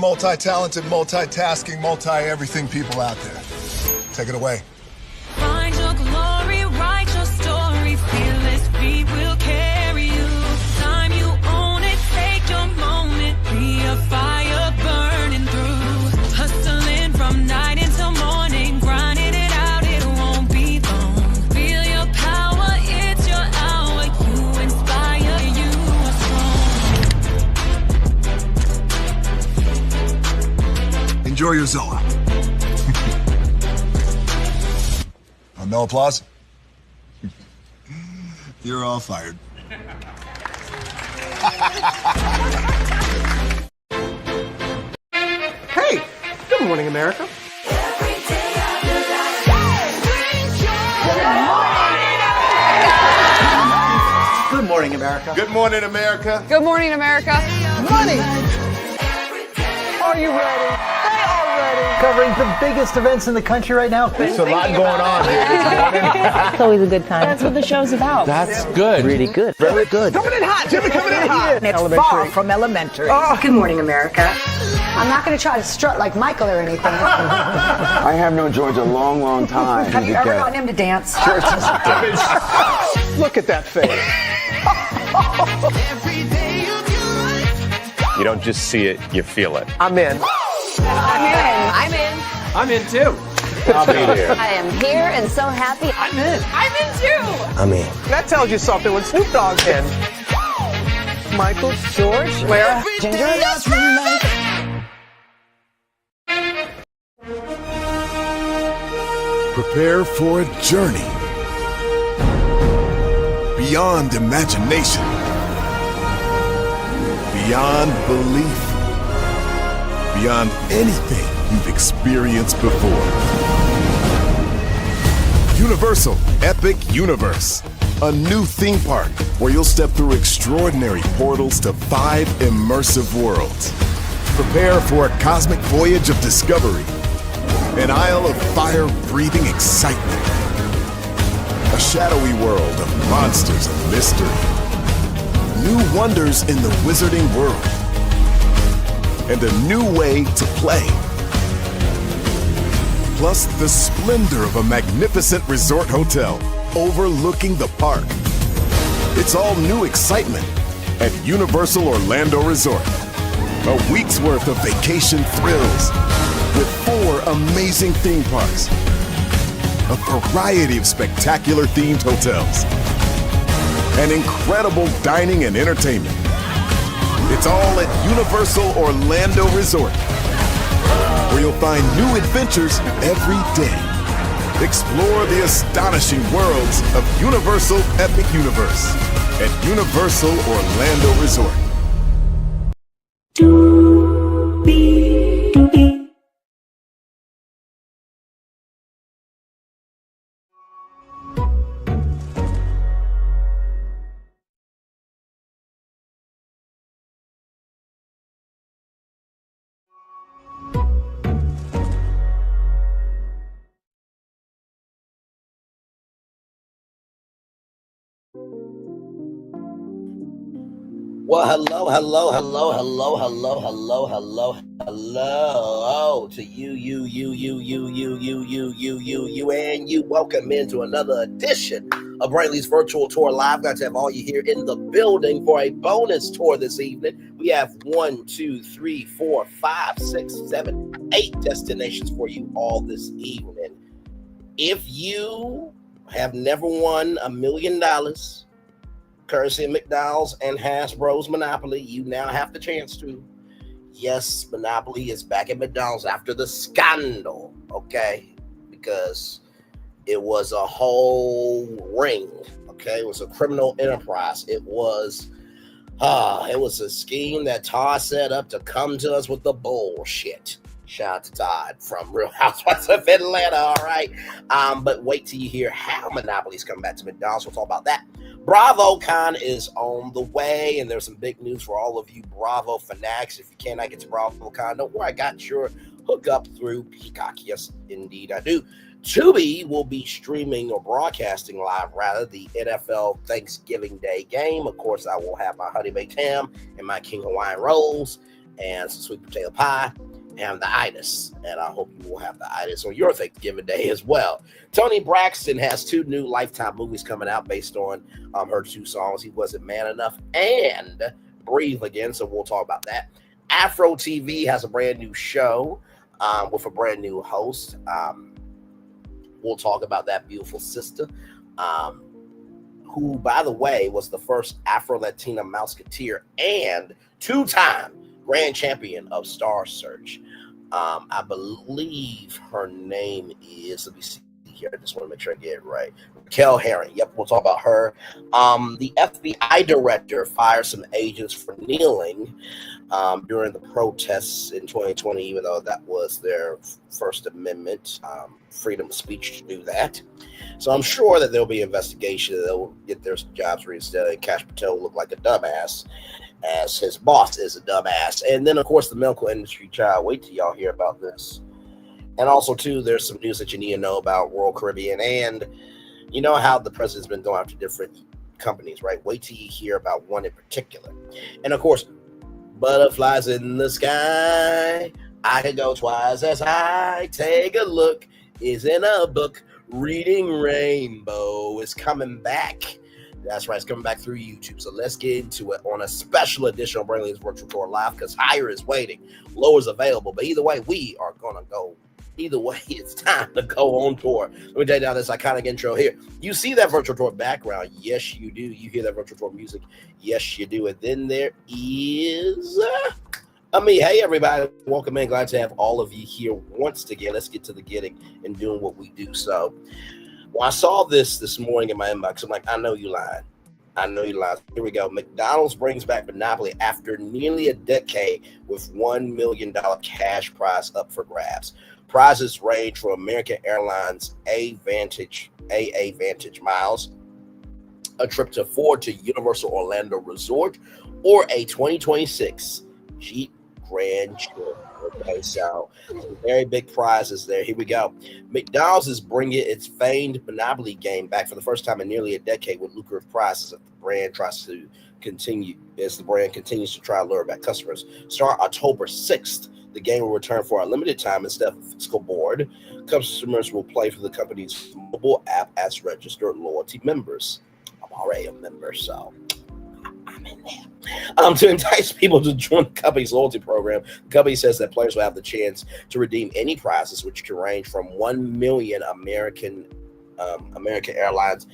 multi-talented, multitasking, multi-everything people out there. Take it away. Find your glory, write your story, fearless feet will carry you. Time you own it, take your moment, be a fire burning through. Hustling from night until morning, grinding it out, it won't be long. Feel your power, it's your hour, you inspire, you are strong. Enjoy your Zola. No applause? You're all fired. Hey, good morning, America. Good morning, America. Good morning, America. Good morning, America. Money. Are you ready? They are ready. Covering the biggest events in the country right now. There's a lot going on here this morning. It's always a good time. That's what the show's about. That's good. Really good. Very good. Coming in hot. Jimmy coming in hot. It's far from elementary. Good morning, America. I'm not going to try to strut like Michael or anything. I have known George a long, long time. Have you ever gotten him to dance? Look at that face. You don't just see it, you feel it. I'm in. I'm in. I'm in too. I'll be there. I am here and so happy. I'm in. I'm in too. I'm in. That tells you something when Snoop Dogg's in. Michael, George, Lara, Ginger. Prepare for a journey beyond imagination, beyond belief, beyond anything you've experienced before. Universal Epic Universe, a new theme park where you'll step through extraordinary portals to 5 immersive worlds. Prepare for a cosmic voyage of discovery, an isle of fire-breathing excitement, a shadowy world of monsters and mystery, new wonders in the wizarding world, and a new way to play. Plus the splendor of a magnificent resort hotel overlooking the park. It's all new excitement at Universal Orlando Resort. A week's worth of vacation thrills with 4 amazing theme parks, a variety of spectacular themed hotels, and incredible dining and entertainment. It's all at Universal Orlando Resort, where you'll find new adventures every day. Explore the astonishing worlds of Universal Epic Universe at Universal Orlando Resort. Well, hello to you, and you. Welcome into another edition of Brantley's Virtual Tour Live. Got to have all you here in the building for a bonus tour this evening. We have 1, 2, 3, 4, 5, 6, 7, 8 destinations for you all this evening. If you have never won $1 million, courtesy of McDonald's and Hasbro's Monopoly, you now have the chance to. Yes, Monopoly is back at McDonald's after the scandal, okay? Because it was a whole ring, okay? It was a criminal enterprise. It was a scheme that Todd set up to come to us with the bullshit. Shout out to Todd from Real Housewives of Atlanta, all right? But wait till you hear how Monopoly's come back to McDonald's. We'll talk about that. Bravocon is on the way, and there's some big news for all of you Bravo fanatics. If you cannot get to Bravocon, don't worry, I got your hookup through Peacock. Yes, indeed, I do. Tubi will be streaming or broadcasting live, rather, the NFL Thanksgiving Day game. Of course, I will have my honey baked ham and my King Hawaiian rolls. and some sweet potato pie and the itis. And I hope you will have the itis on your Thanksgiving Day as well. Toni Braxton has 2 new Lifetime movies coming out based on her 2 songs, He Wasn't Man Enough and Breathe Again, so we'll talk about that. AFRO TV has a brand new show with a brand new host. We'll talk about that beautiful sister, who, by the way, was the first Afro-Latina Mouseketeer and 2-time grand champion of Star Search. I believe her name is, let me see here, I just want to make sure I get it right, Raquel Herring. Yep, we'll talk about her. The FBI director fired some agents for kneeling during the protests in 2020, even though that was their First Amendment freedom of speech to do that. So I'm sure that there'll be investigation. They'll get their jobs reinstated. Cash Patel will look like a dumbass, as his boss is a dumbass. And then, of course, the medical industry child. Wait till y'all hear about this. And also, too, there's some news that you need to know about Royal Caribbean. And you know how the president's been going after different companies, right? Wait till you hear about one in particular. And, of course, butterflies in the sky. I could go twice as high. Take a look. Is in a book. Reading Rainbow is coming back. That's right, it's coming back through YouTube. So let's get into it on a special edition of Brainley's Virtual Tour Live, because higher is waiting, lower is available. But either way, we are gonna go. Either way, it's time to go on tour. Let me take down this iconic intro here. You see that virtual tour background? Yes, you do. You hear that virtual tour music? Yes, you do. And then there is me. Hey, everybody. Welcome in. Glad to have all of you here once again. Let's get to the getting and doing what we do. So, when I saw this morning in my inbox, I'm like, I know you lying. I know you lying. Here we go. McDonald's brings back Monopoly after nearly a decade with $1 million cash prize up for grabs. Prizes range from American Airlines AA Vantage miles, a trip to Ford to Universal Orlando Resort, or a 2026 Jeep Grand Cherokee. Okay, so some very big prizes there. Here we go. McDonald's is bringing its famed Monopoly game back for the first time in nearly a decade with lucrative prizes as the brand continues to try to lure back customers. Start October 6th. The game will return for a limited time instead of a physical board. Customers will play for the company's mobile app as registered loyalty members. I'm already a member, so I'm in there. To entice people to join the company's loyalty program, the company says that players will have the chance to redeem any prizes, which can range from 1 million American Airlines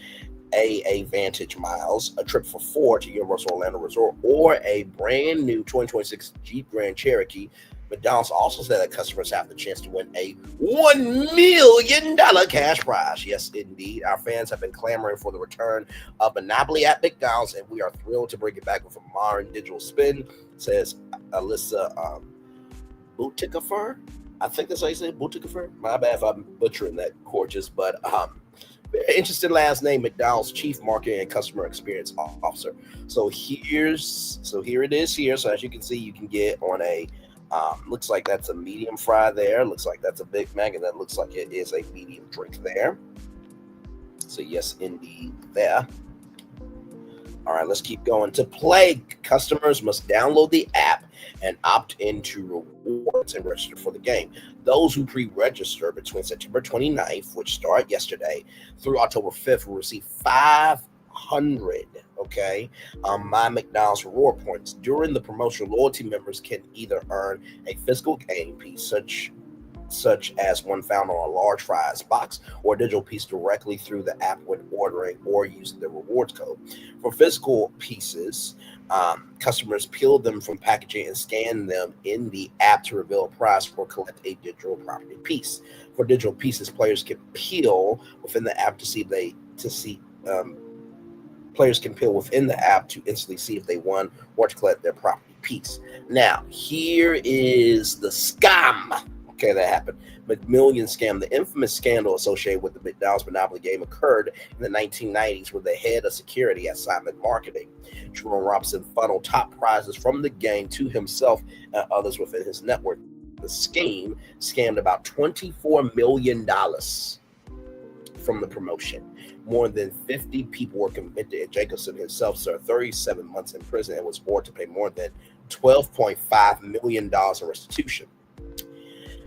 AA Vantage miles, a trip for Ford to Universal Orlando Resort, or a brand new 2026 Jeep Grand Cherokee. McDonald's also said that customers have the chance to win a $1 million cash prize. Yes, indeed. Our fans have been clamoring for the return of Monopoly at McDonald's, and we are thrilled to bring it back with a modern digital spin, says Alyssa Bouticafer. I think that's how you say it, Bouticafer. My bad if I'm butchering that, gorgeous, but very interesting last name, McDonald's Chief Marketing and Customer Experience Officer. So here it is here. So as you can see, you can get on a looks like that's a medium fry there. Looks like that's a Big Mac, and that looks like it is a medium drink there. So yes, indeed, there. All right, let's keep going. To play, customers must download the app and opt into rewards and register for the game. Those who pre-register between September 29th, which started yesterday, through October 5th will receive 500 My McDonald's reward points. During the promotion, loyalty members can either earn a physical game piece, such as one found on a large fries box, or a digital piece directly through the app when ordering or using the rewards code. For physical pieces, customers peel them from packaging and scan them in the app to reveal a prize or collect a digital property piece. For digital pieces, players can peel within the app Players can peel within the app to instantly see if they won or to collect their property piece. Now, here is the scam. Okay, that happened. McMillian scam. The infamous scandal associated with the McDonald's Monopoly game occurred in the 1990s, where the head of security at Simon Marketing, Jerome Robinson, funneled top prizes from the game to himself and others within his network. The scheme scammed about $24 million from the promotion. More than 50 people were convicted, and Jacobson himself served 37 months in prison and was ordered to pay more than $12.5 million in restitution.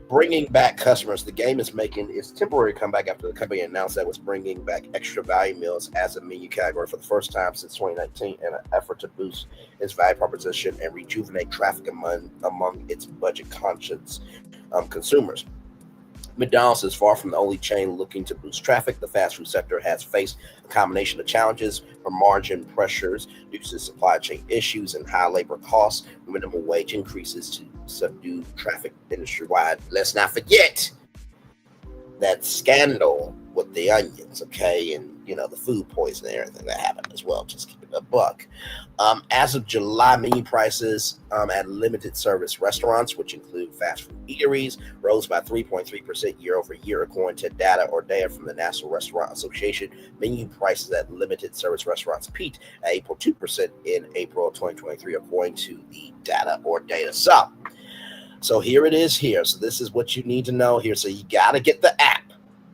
Bringing back customers, the game is making its temporary comeback after the company announced that it was bringing back extra value meals as a menu category for the first time since 2019 in an effort to boost its value proposition and rejuvenate traffic among its budget-conscious consumers. McDonald's is far from the only chain looking to boost traffic. The fast food sector has faced a combination of challenges from margin pressures due to supply chain issues and high labor costs, minimum wage increases to subdue traffic industry-wide. Let's not forget that scandal with the onions, okay, and the food poisoning and everything that happened as well. Just keep it a buck. As of July, menu prices at limited service restaurants, which include fast food eateries, rose by 3.3% year over year, according to data from the National Restaurant Association. Menu prices at limited service restaurants peaked at 8.2% in April 2023, according to the data. So here it is here. So this is what you need to know here. So you got to get the app.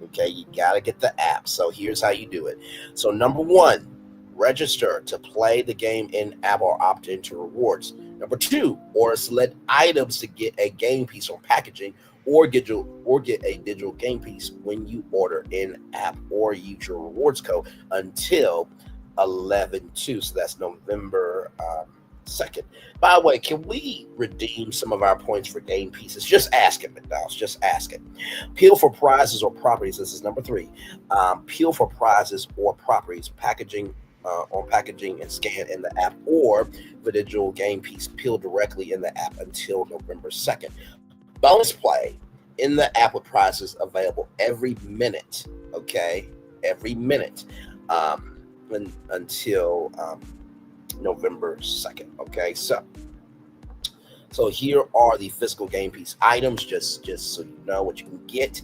Okay, you got to get the app. So here's how you do it. So number one, register to play the game in app or opt into rewards. Number two, order select items to get a game piece on packaging or get a digital game piece when you order in app or use your rewards code until 11/2. So that's November 2nd. By the way, can we redeem some of our points for game pieces? Just ask it, McDonald's. Just ask it. Peel for prizes or properties. This is number three. Peel for prizes or properties. Packaging on packaging and scan in the app, or the digital game piece peel directly in the app until November 2nd. Bonus play in the app with prizes available every minute. Okay, every minute until November 2nd. Okay, so here are the physical game piece items, just so you know what you can get.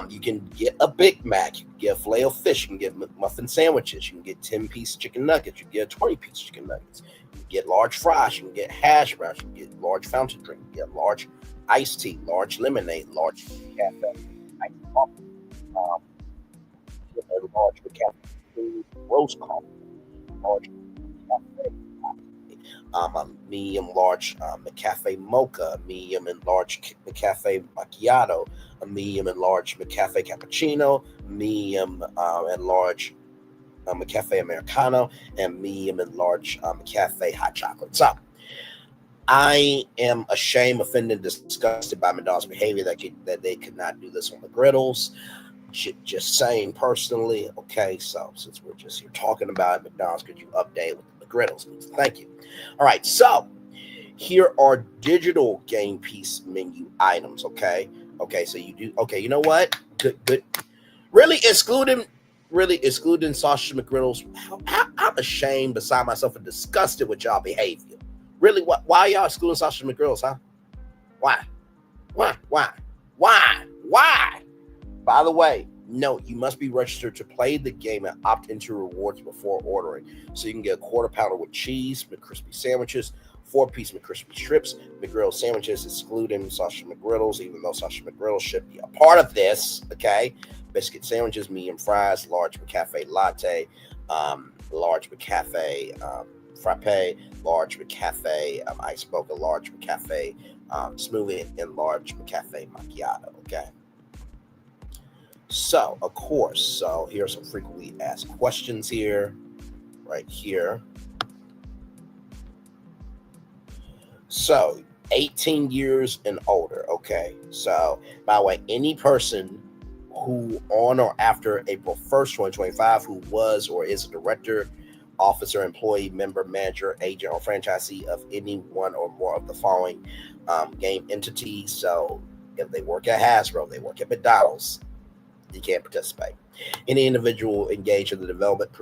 You can get a Big Mac, you can get a filet of fish, you can get muffin sandwiches, you can get 10-piece chicken nuggets, you can get 20-piece chicken nuggets, you can get large fries, you can get hash browns, you can get large fountain drink, you can get large iced tea, large lemonade, large cafe, iced coffee, large cafe, roast coffee, large cafe, medium large McCafe mocha, medium and large McCafe macchiato, a medium and large McCafe cappuccino, medium and large McCafe americano, and medium and large McCafe hot chocolate. So I am ashamed, offended, disgusted by McDonald's behavior that they could not do this on the griddles. Just saying personally. Okay, so since we're just here talking about it, McDonald's, could you update with the griddles, please? Thank you. All right, so here are digital game piece menu items. Okay, so you do. Okay, you know what? Good. Really excluding sausage McGriddles. I'm ashamed beside myself and disgusted with y'all behavior. Really, why y'all excluding sausage McGriddles, huh? Why? By the way, note, you must be registered to play the game and opt into rewards before ordering. So you can get a quarter pounder with cheese, McCrispy sandwiches, 4-piece McCrispy strips, McGriddle sandwiches, excluding sausage McGriddles, even though sausage McGriddles should be a part of this, okay? Biscuit sandwiches, medium fries, large McCafe latte, large McCafe frappe, large McCafe iced mocha, large McCafe smoothie, and large McCafe macchiato, okay? So, of course, here are some frequently asked questions here, right here. So, 18 years and older, okay? So, by the way, any person who on or after April 1st, 2025, who was or is a director, officer, employee, member, manager, agent, or franchisee of any one or more of the following game entities. So, if they work at Hasbro, they work at McDonald's, you can't participate. Any individual engaged in the development,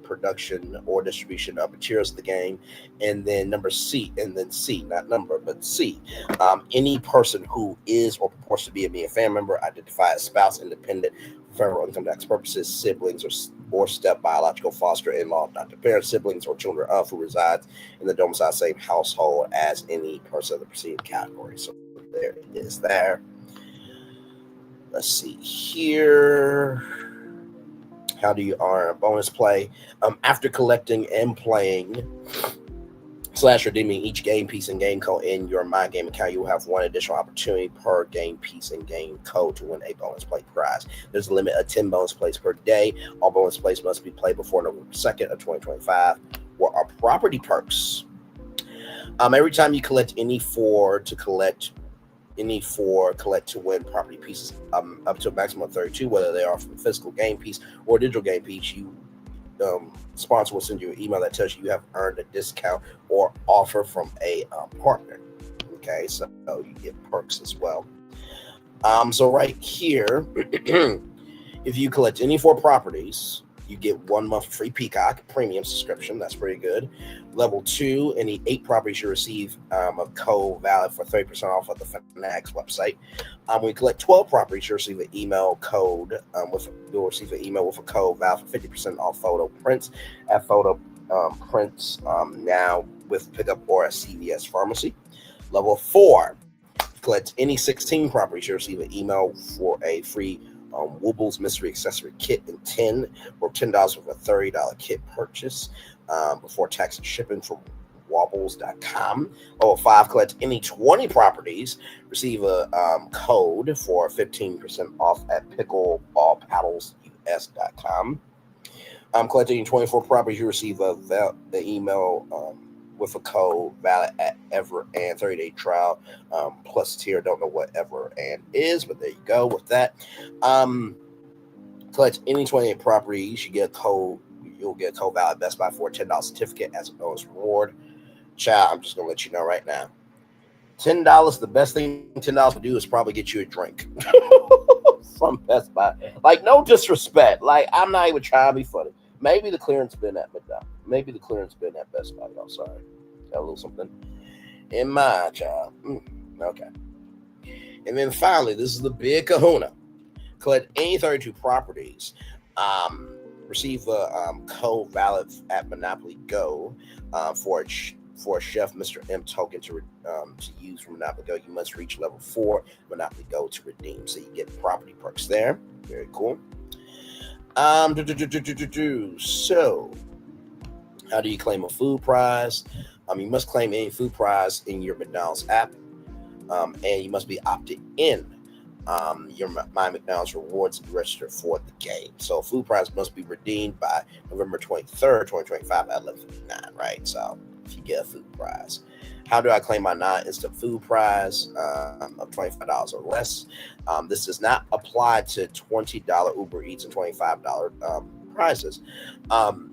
production, or distribution of materials of the game. And then C, not number, but C. Any person who is or purports to be a family member, identified as spouse, independent, federal income tax purposes, siblings or step, biological, foster, in-law, adopted parents, siblings, or children of who resides in the domicile same household as any person of the preceding category. So there it is there. Let's see here. How do you earn bonus play? After collecting and playing / redeeming each game piece and game code in your My Game account, you will have one additional opportunity per game piece and game code to win a bonus play prize. There's a limit of 10 bonus plays per day. All bonus plays must be played before November 2nd of 2025. What are property perks? Every time you collect any four to win property pieces up to a maximum of 32, whether they are from a physical game piece or a digital game piece, you sponsor will send you an email that tells you have earned a discount or offer from a partner. Okay, so you get perks as well. So right here, if you collect any 4 properties, you get 1 month free Peacock premium subscription. That's pretty good. Level 2, any 8 properties you receive a code valid for 30% off of the Fanatics website. When you collect 12 properties, you'll receive an email code with a code valid for 50% off photo prints at photo prints now with pickup or a CVS pharmacy. Level 4, collect any 16 properties, you'll receive an email for a free Woobles Mystery Accessory Kit in 10 or $10 with a $30 kit purchase before tax and shipping from wobbles.com. Level 5, collect any 20 properties, receive a code for 15% off at pickleballpaddlesus.com. Collecting 24 properties, you receive the email with a code valid at Ever and 30-day trial plus tier. Don't know what Ever and is, but there you go with that. Collect any 28 properties, you get a code. You'll get a code valid Best Buy for a $10 certificate as a bonus reward. Child, I'm just gonna let you know right now. $10. The best thing $10 will do is probably get you a drink from Best Buy. Like, no disrespect. Like, I'm not even trying to be funny. Maybe the clearance bin at McDonald. Maybe the clearance bin at Best Buy. Y'all, sorry. Got a little something in my job. Okay. And then finally, this is the big kahuna. Collect any 32 properties. Receive a code valid at Monopoly Go for a Chef Mr. M token to use from Monopoly Go. You must reach level 4 Monopoly Go to redeem. So you get property perks there. Very cool. So, how do you claim a food prize? You must claim any food prize in your McDonald's app, and you must be opted in. Your My McDonald's rewards to register for the game. So, food prize must be redeemed by November 23rd, 2025 at 11:59. Right? So, if you get a food prize. How do I claim my non-instant food prize of $25 or less? This does not apply to $20 Uber Eats and $25 prizes.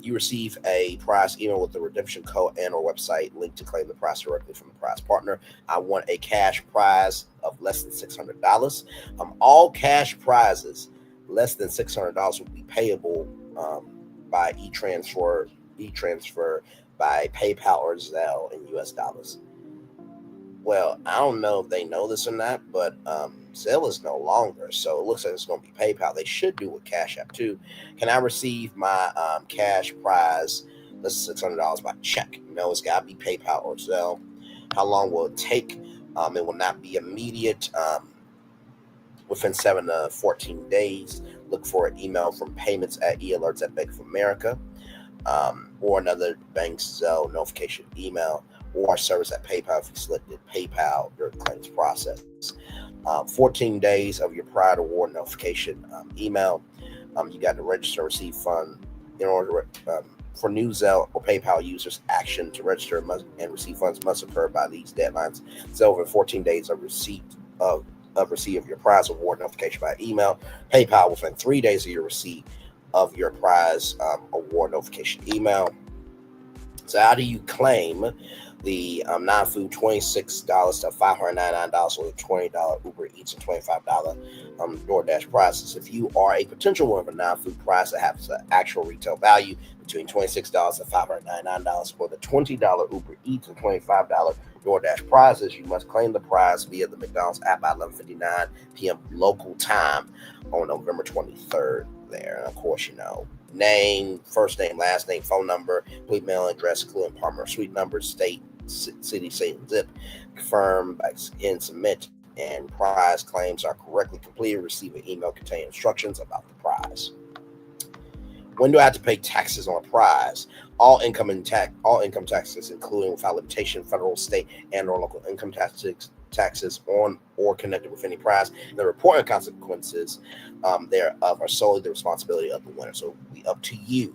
You receive a prize email with the redemption code and or website link to claim the prize directly from the prize partner. I want a cash prize of less than $600. All cash prizes less than $600 will be payable by e-transfer by PayPal or Zelle in US dollars. Well, I don't know if they know this or not, but Zelle is no longer, so it looks like it's going to be PayPal. They should do with Cash App too. Can I receive my cash prize, less than $600 by check? No, it's got to be PayPal or Zelle. How long will it take? It will not be immediate. Within 7 to 14 days, look for an email from payments at eAlerts at Bank of America. Or another bank's Zelle notification email, or service at PayPal if you selected PayPal during the claims process. 14 days of your prior award notification email. You got to register, receive fund in order for new Zelle or PayPal users. Action to register and receive funds must occur by these deadlines. Zelle within 14 days of receipt of your prize award notification by email. PayPal within 3 days of your receipt of your prize award notification email. So how do you claim the non-food $26 to $599 or the $20 Uber Eats and $25 DoorDash prizes? If you are a potential winner of a non-food prize that has an actual retail value between $26 and $599 for the $20 Uber Eats and $25 DoorDash prizes, you must claim the prize via the McDonald's app by 11:59 p.m. local time on November 23rd there. And of course, name, first name, last name, phone number, complete mail address, including apartment or suite number, state, city, state, and zip. Confirm by and submit, and prize claims are correctly completed. Receive an email containing instructions about the prize. When do I have to pay taxes on a prize? All income taxes, including without limitation, federal, state, and or local income taxes on or connected with any prize. The reporting consequences thereof are solely the responsibility of the winner. So it'll be up to you.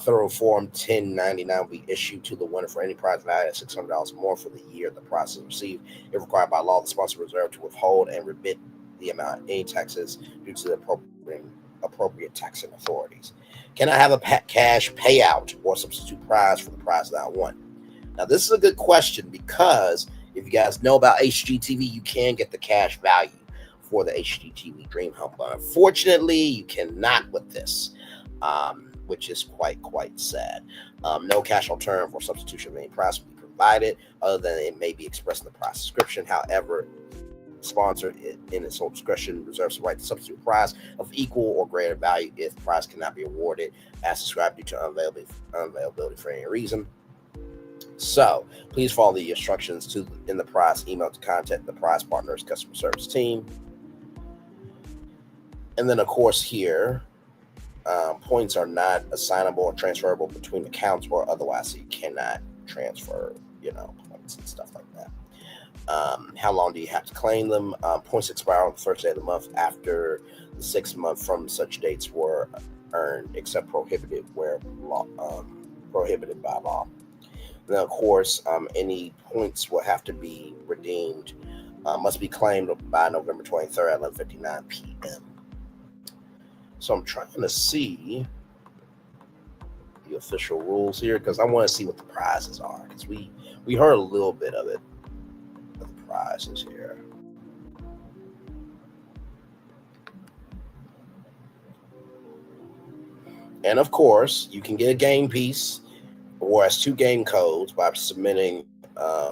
Federal Form 1099 will be issued to the winner for any prize valued at $600 more for the year the prize is received. If required by law, the sponsor is reserved to withhold and remit the amount of any taxes due to the appropriate taxing authorities. Can I have a cash payout or substitute prize for the prize that I won? Now, this is a good question because if you guys know about HGTV, you can get the cash value for the HGTV Dream Hunt. But unfortunately, you cannot with this, which is quite sad. No cash alternative or substitution of any prize will be provided other than it may be expressed in the prize description. However, sponsor in its sole discretion reserves the right to substitute prize of equal or greater value if prize cannot be awarded as described due to unavailability for any reason. So please follow the instructions in the prize email to contact the prize partner's customer service team. And then of course here, points are not assignable or transferable between accounts or otherwise, so you cannot transfer, points and stuff like that. How long do you have to claim them? Points expire on the first day of the month after the 6th month from such dates were earned, except prohibited prohibited by law. Then, of course, any points will have to be redeemed, must be claimed by November 23rd at 11:59 p.m. So I'm trying to see the official rules here because I want to see what the prizes are because we heard a little bit of it. Prizes here. And of course, you can get a game piece or as 2 game codes by submitting,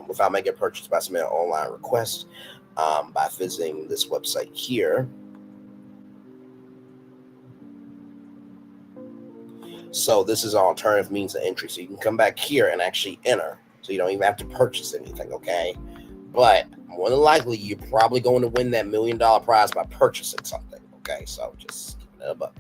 without making a purchase, by submitting an online request by visiting this website here. So this is an alternative means of entry. So you can come back here and actually enter. So you don't even have to purchase anything, okay? But more than likely, you're probably going to win that $1 million prize by purchasing something. Okay, so just keep it up.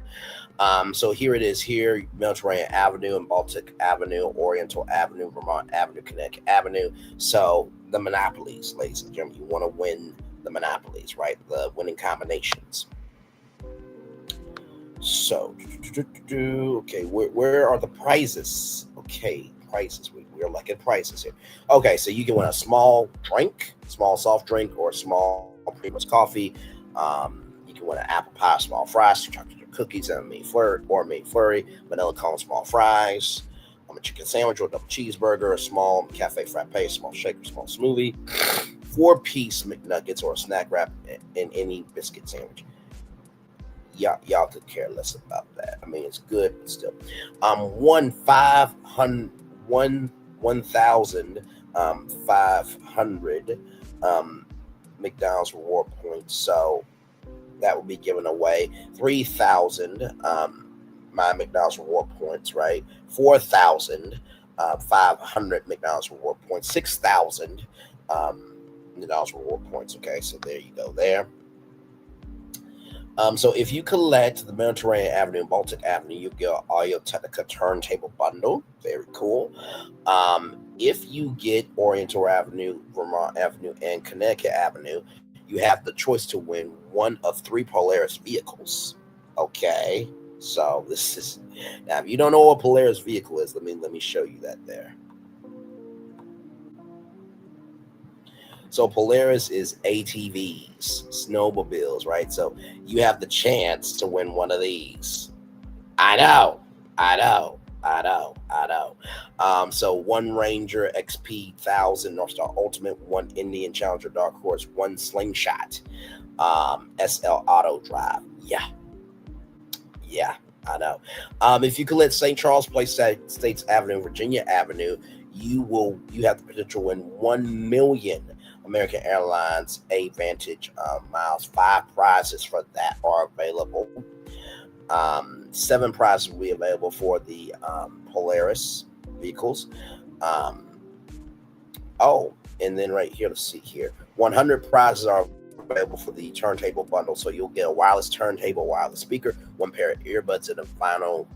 So here it is here, Mediterranean Avenue and Baltic Avenue, Oriental Avenue, Vermont Avenue, Connecticut Avenue. So the monopolies, ladies and gentlemen, you want to win the monopolies, right? The winning combinations. So, okay, where are the prizes? Okay, prices. We're looking at prices here. Okay, so you can win a small drink, small soft drink, or a small Primus coffee. You can win an apple pie, small fries, 2 chocolate cookies, and meat flurry, vanilla cone, small fries, a chicken sandwich or a double cheeseburger, a small cafe frappe, a small shaker, small smoothie, 4-piece McNuggets or a snack wrap, and any biscuit sandwich. Y'all could care less about that. I mean, it's good, but still. 1,500 McDonald's reward points. So that will be given away. 3,000 my McDonald's reward points, right? 4,500 McDonald's reward points. 6,000 McDonald's reward points. Okay, so there you go there. So if you collect the Mediterranean Avenue and Baltic Avenue, you get an Audio Technica turntable bundle. Very cool. If you get Oriental Avenue, Vermont Avenue, and Connecticut Avenue, you have the choice to win one of 3 Polaris vehicles. Okay. So this is, now if you don't know what a Polaris vehicle is, let me show you that there. So Polaris is ATVs, snowmobiles, right? So you have the chance to win one of these. I know. So 1 Ranger XP 1000 North Star Ultimate, 1 Indian Challenger Dark Horse, 1 Slingshot, SL Auto Drive. Yeah, I know. If you collect St. Charles Place, States Avenue, Virginia Avenue, you have the potential to win 1 million American Airlines AAdvantage miles. 5 prizes for that are available. 7 prizes will be available for the Polaris vehicles. And then right here, let's see here. 100 prizes are available for the turntable bundle. So you'll get a wireless turntable, wireless speaker, 1 pair of earbuds, and a vinyl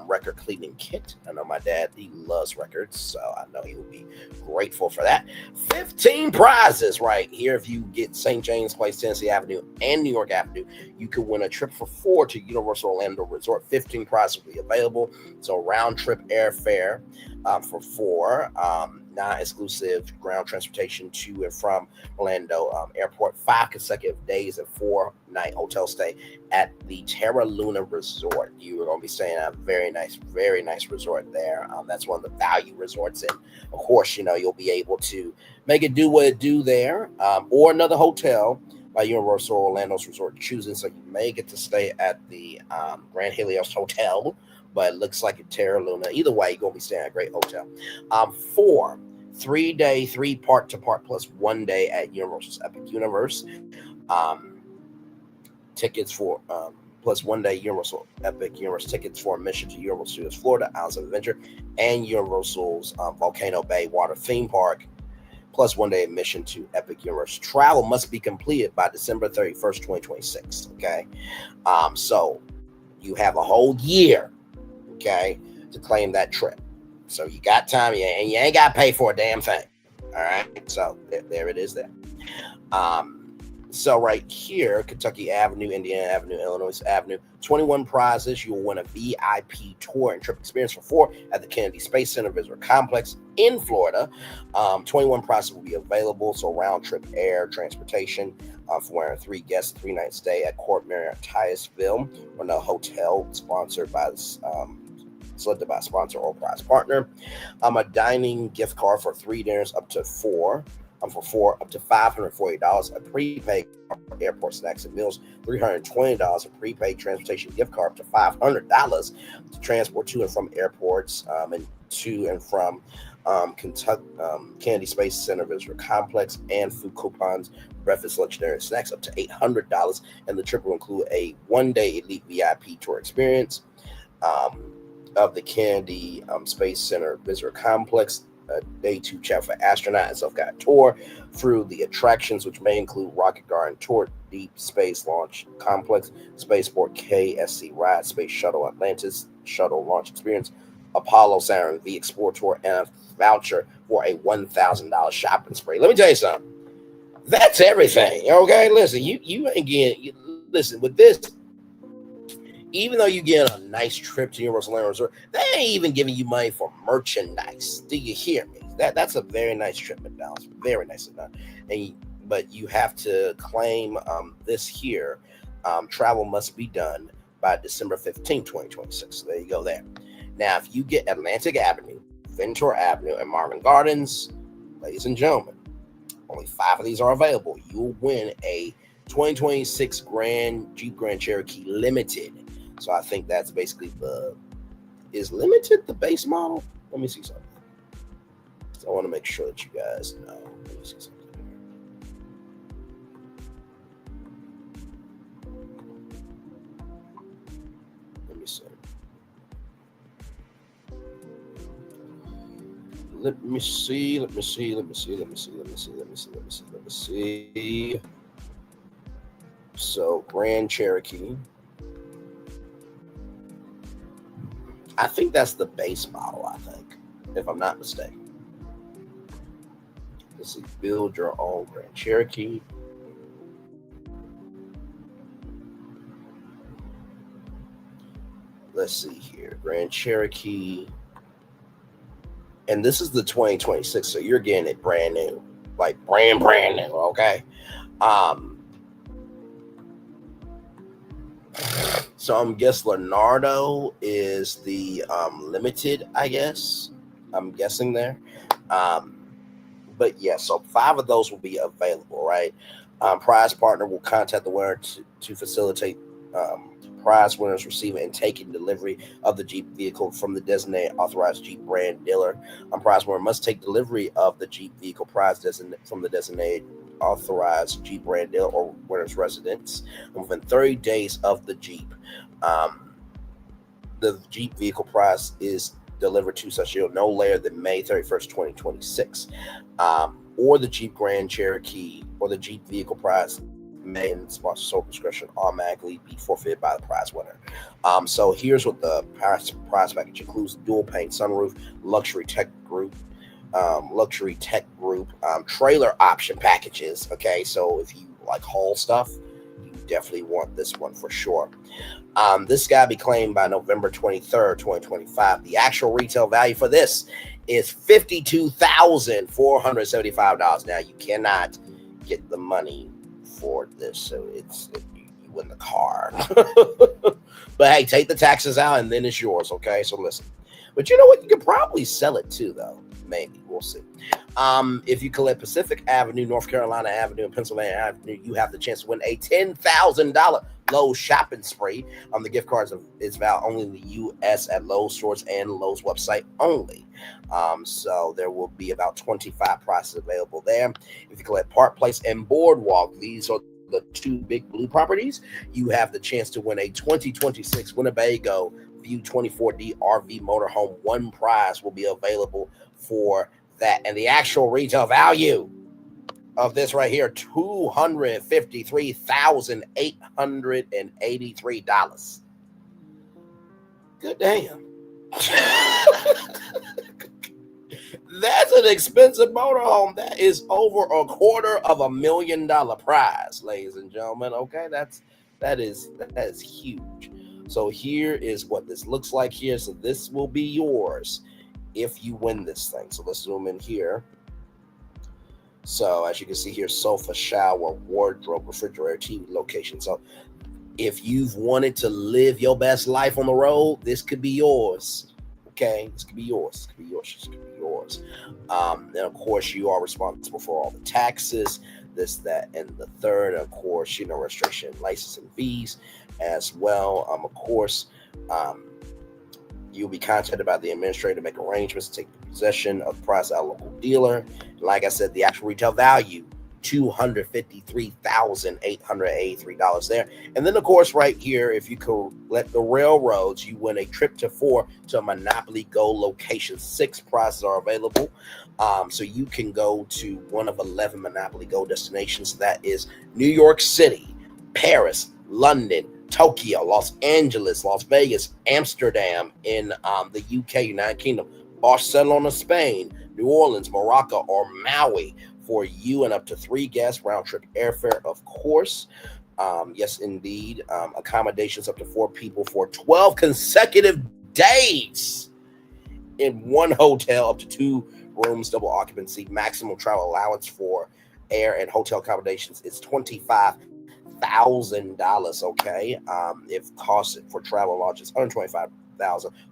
record cleaning kit. I know my dad, he loves records, so I know he will be grateful for that. 15 prizes right here. If you get St. James Place, Tennessee Avenue, and New York Avenue, you could win a trip for 4 to Universal Orlando Resort. 15 prizes will be available. So round trip airfare for 4, non-exclusive ground transportation to and from Orlando Airport, 5 consecutive days and 4-night hotel stay at the Terra Luna Resort. You are going to be staying at a very nice resort there. That's one of the value resorts, and of course, you know, you'll be able to make it do what it do there, or another hotel by Universal Orlando's resort choosing. So you may get to stay at the Grand Helios Hotel, but it looks like a Terra Luna. Either way, you're going to be staying at a great hotel. 4 3-day, 3 park-to-park plus 1 day at Universal's Epic Universe. Tickets for plus 1 day Universal Epic Universe tickets for admission to Universal Studios Florida, Islands of Adventure, and Universal's Volcano Bay Water Theme Park, plus 1 day admission to Epic Universe. Travel must be completed by December 31st, 2026. Okay. So you have a whole year, okay, to claim that trip. So you got time, and you ain't got to pay for a damn thing. All right. So there it is there. So right here, Kentucky Avenue, Indiana Avenue, Illinois Avenue, 21 prizes. You will win a VIP tour and trip experience for 4 at the Kennedy Space Center Visitor Complex in Florida. 21 prizes will be available. So round trip air transportation for 3 guests, 3-night stay at Court Marriott Titusville, or a hotel sponsored by selected by sponsor or prize partner. A dining gift card for 3 dinners up to 4. For 4 up to $540, a prepaid airport snacks and meals, $320, a prepaid transportation gift card up to $500 to transport to and from airports and to and from Kentucky Kennedy Space Center Visitor Complex, and food coupons, breakfast, lunch, dinner, and snacks up to $800. And the trip will include a 1-day elite VIP tour experience of the Kennedy Space Center Visitor Complex. Day 2 chat for astronaut and self-guided tour through the attractions, which may include Rocket Garden Tour, Deep Space Launch Complex, Spaceport KSC Ride, Space Shuttle Atlantis Shuttle Launch Experience, Apollo Saturn V Explore Tour, and a voucher for a $1,000 shopping spree. Let me tell you something. That's everything. Okay, listen, you ain't getting. Listen, with this, even though you get a nice trip to Universal Orlando Resort, they ain't even giving you money for merchandise. Do you hear me? That's a very nice trip, McDonald's. Very nice. But you have to claim this here. Travel must be done by December 15, 2026. So there you go there. Now, if you get Atlantic Avenue, Ventura Avenue, and Marvin Gardens, ladies and gentlemen, only 5 of these are available. You'll win a 2026 Jeep Grand Cherokee Limited. So I think that's basically is Limited the base model? Let me see something. So I want to make sure that you guys know. Let me see something here. Let me see. Let me see. So Grand Cherokee. I think that's the base model, I think, if I'm not mistaken. Let's see, build your own Grand Cherokee. Let's see here, Grand Cherokee. And this is the 2026, so you're getting it brand new, like brand new, okay? So I'm guess Leonardo is the limited, I guess. I'm guessing there. But yeah, so 5 of those will be available, right? Prize partner will contact the winner to facilitate prize winners receiving and taking delivery of the Jeep vehicle from the designated authorized Jeep brand dealer. Prize winner must take delivery of the Jeep vehicle prize from the designated authorized Jeep brand dealer or winner's residence within 30 days of the Jeep. The Jeep vehicle prize is delivered to such dealer no later than May 31st, 2026. Or the Jeep Grand Cherokee or the Jeep vehicle prize may and sponsor sole subscription automatically be forfeited by the prize winner. So here's what the prize package includes: dual pane sunroof, luxury tech group, trailer option packages. Okay, so if you like haul stuff, you definitely want this one for sure. This got to be claimed by November 23rd, 2025. The actual retail value for this is $52,475. Now, you cannot get the money for this, so you win the car. But hey, take the taxes out and then it's yours, okay? So listen. But you know what? You could probably sell it too, though. Maybe. We'll see. If you collect Pacific Avenue, North Carolina Avenue, and Pennsylvania Avenue, you have the chance to win a $10,000 Lowe's shopping spree. The gift cards is valid only in the U.S. at Lowe's stores and Lowe's website only. So there will be about 25 prizes available there. If you collect Park Place and Boardwalk, these are the two big blue properties. You have the chance to win a 2026 Winnebago View 24D RV motorhome. One prize will be available for that. And the actual retail value of this right here, $253,883. Good damn. That's an expensive motorhome. That is over $250,000 prize, ladies and gentlemen. Okay, that is huge. So here is what this looks like here. So this will be yours if you win this thing. So let's zoom in here. So as you can see here, sofa, shower, wardrobe, refrigerator, TV location. So if you've wanted to live your best life on the road, this could be yours. Okay, this could be yours. This could be yours. This could be yours. And of course, you are responsible for all the taxes, this, that, and the third. Of course, registration, licensing fees as well. Of course, you'll be contacted by the administrator to make arrangements to take possession of the prize at a local dealer. Like I said, the actual retail value, $253,883 there. And then, of course, right here, if you collect the railroads, you win a trip to a Monopoly Go location. 6 prizes are available. So you can go to one of 11 Monopoly Go destinations. That is New York City, Paris, London, Tokyo, Los Angeles, Las Vegas, Amsterdam in the UK, United Kingdom, Barcelona, Spain, New Orleans, Morocco, or Maui for you and up to 3 guests. Round trip airfare, of course. Yes, indeed. Accommodations up to 4 people for 12 consecutive days in one hotel, up to 2 rooms, double occupancy. Maximum travel allowance for air and hotel accommodations is $25,000. Okay, if cost for travel lodge is $125,000,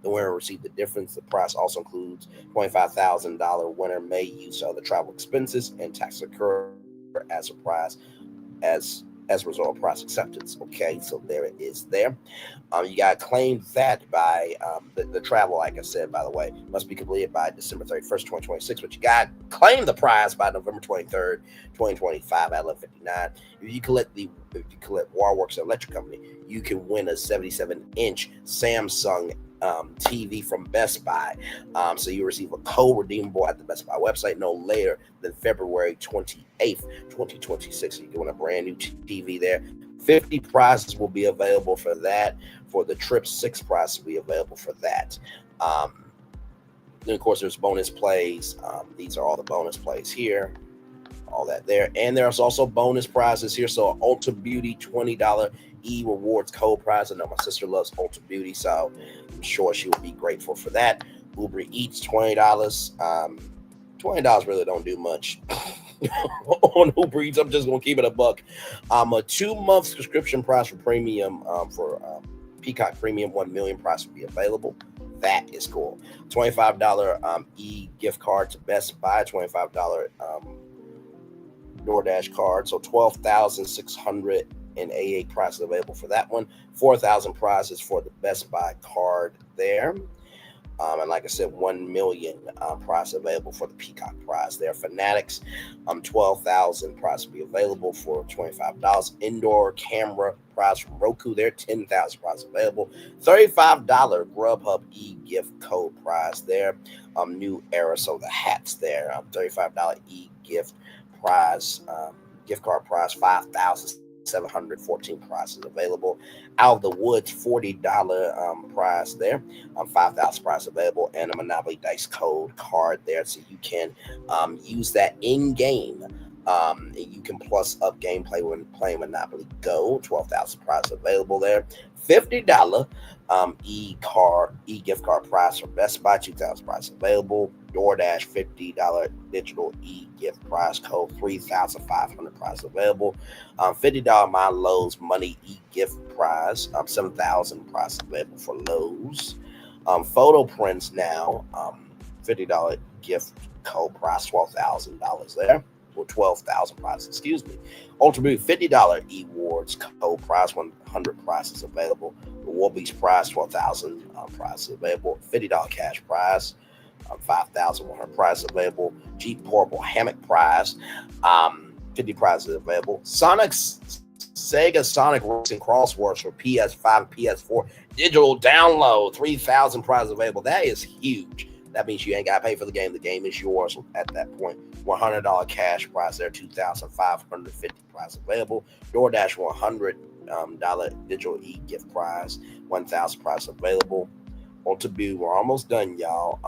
the winner will receive the difference. The price also includes $25,000. Winner may use other travel expenses and tax occur as a prize as a result of prize acceptance. Okay, so there it is there. You got to claim that by the travel, like I said, by the way, must be completed by December 31st, 2026, but you got to claim the prize by November 23rd, 2025 at 11:59. If you collect Warworks Electric Company, you can win a 77-inch Samsung TV from Best Buy. So you receive a code redeemable at the Best Buy website no later than February 28th, 2026. So you can win a brand new TV there. 50 prizes will be available for that. For the trip, 6 prizes will be available for that. Then, of course, there's bonus plays. These are all the bonus plays here. All that there. And there's also bonus prizes here. So Ulta Beauty $20 e-rewards code prize. I know my sister loves Ulta Beauty, so I'm sure she will be grateful for that. Uber Eats $20. $20 really don't do much on Uber Eats. I'm just gonna keep it a buck. A 2-month subscription price for premium for Peacock Premium 1 million price will be available. That is cool. $25 e-gift card to Best Buy. $25 DoorDash card. So 12,688 prizes available for that one. 4,000 prizes for the Best Buy card there. And like I said, 1 million prize available for the Peacock prize there. Fanatics, 12,000 prize will be available for $25. Indoor camera prize from Roku there, 10,000 prize available. $35 Grubhub e-gift code prize there. New Era, so the hats there. $35 e-gift prize, gift card prize, $5,000 714 prizes available. Out of the Woods, $40 prize there. 5,000 prize available, and a Monopoly Dice Code card there, so you can use that in game. You can plus up gameplay when playing Monopoly Go. 12,000 prize available there. $50 e-gift card prize for Best Buy. 2,000 prize available. DoorDash, $50 digital e-gift prize code. 3,500 prize available. $50 My Lowe's money e-gift prize. 7,000 prize available for Lowe's. Photo prints now. $50 gift code prize. $12,000 there. 12,000 prizes, excuse me. Ultra Boost, $50 eWards code prize, 100 prizes available. The Warbeast prize, 12,000 prizes available. $50 cash prize, 5,100 prizes available. Jeep Portable Hammock prize, 50 prizes available. Sega Sonic Racing Crosswords for PS5 and PS4 digital download, 3,000 prizes available. That is huge. That means you ain't got to pay for the game. The game is yours at that point. $100 cash prize there, 2,550 prize available. DoorDash, $100 digital e-gift prize, 1,000 prize available. Ultra Boo, we're almost done, y'all.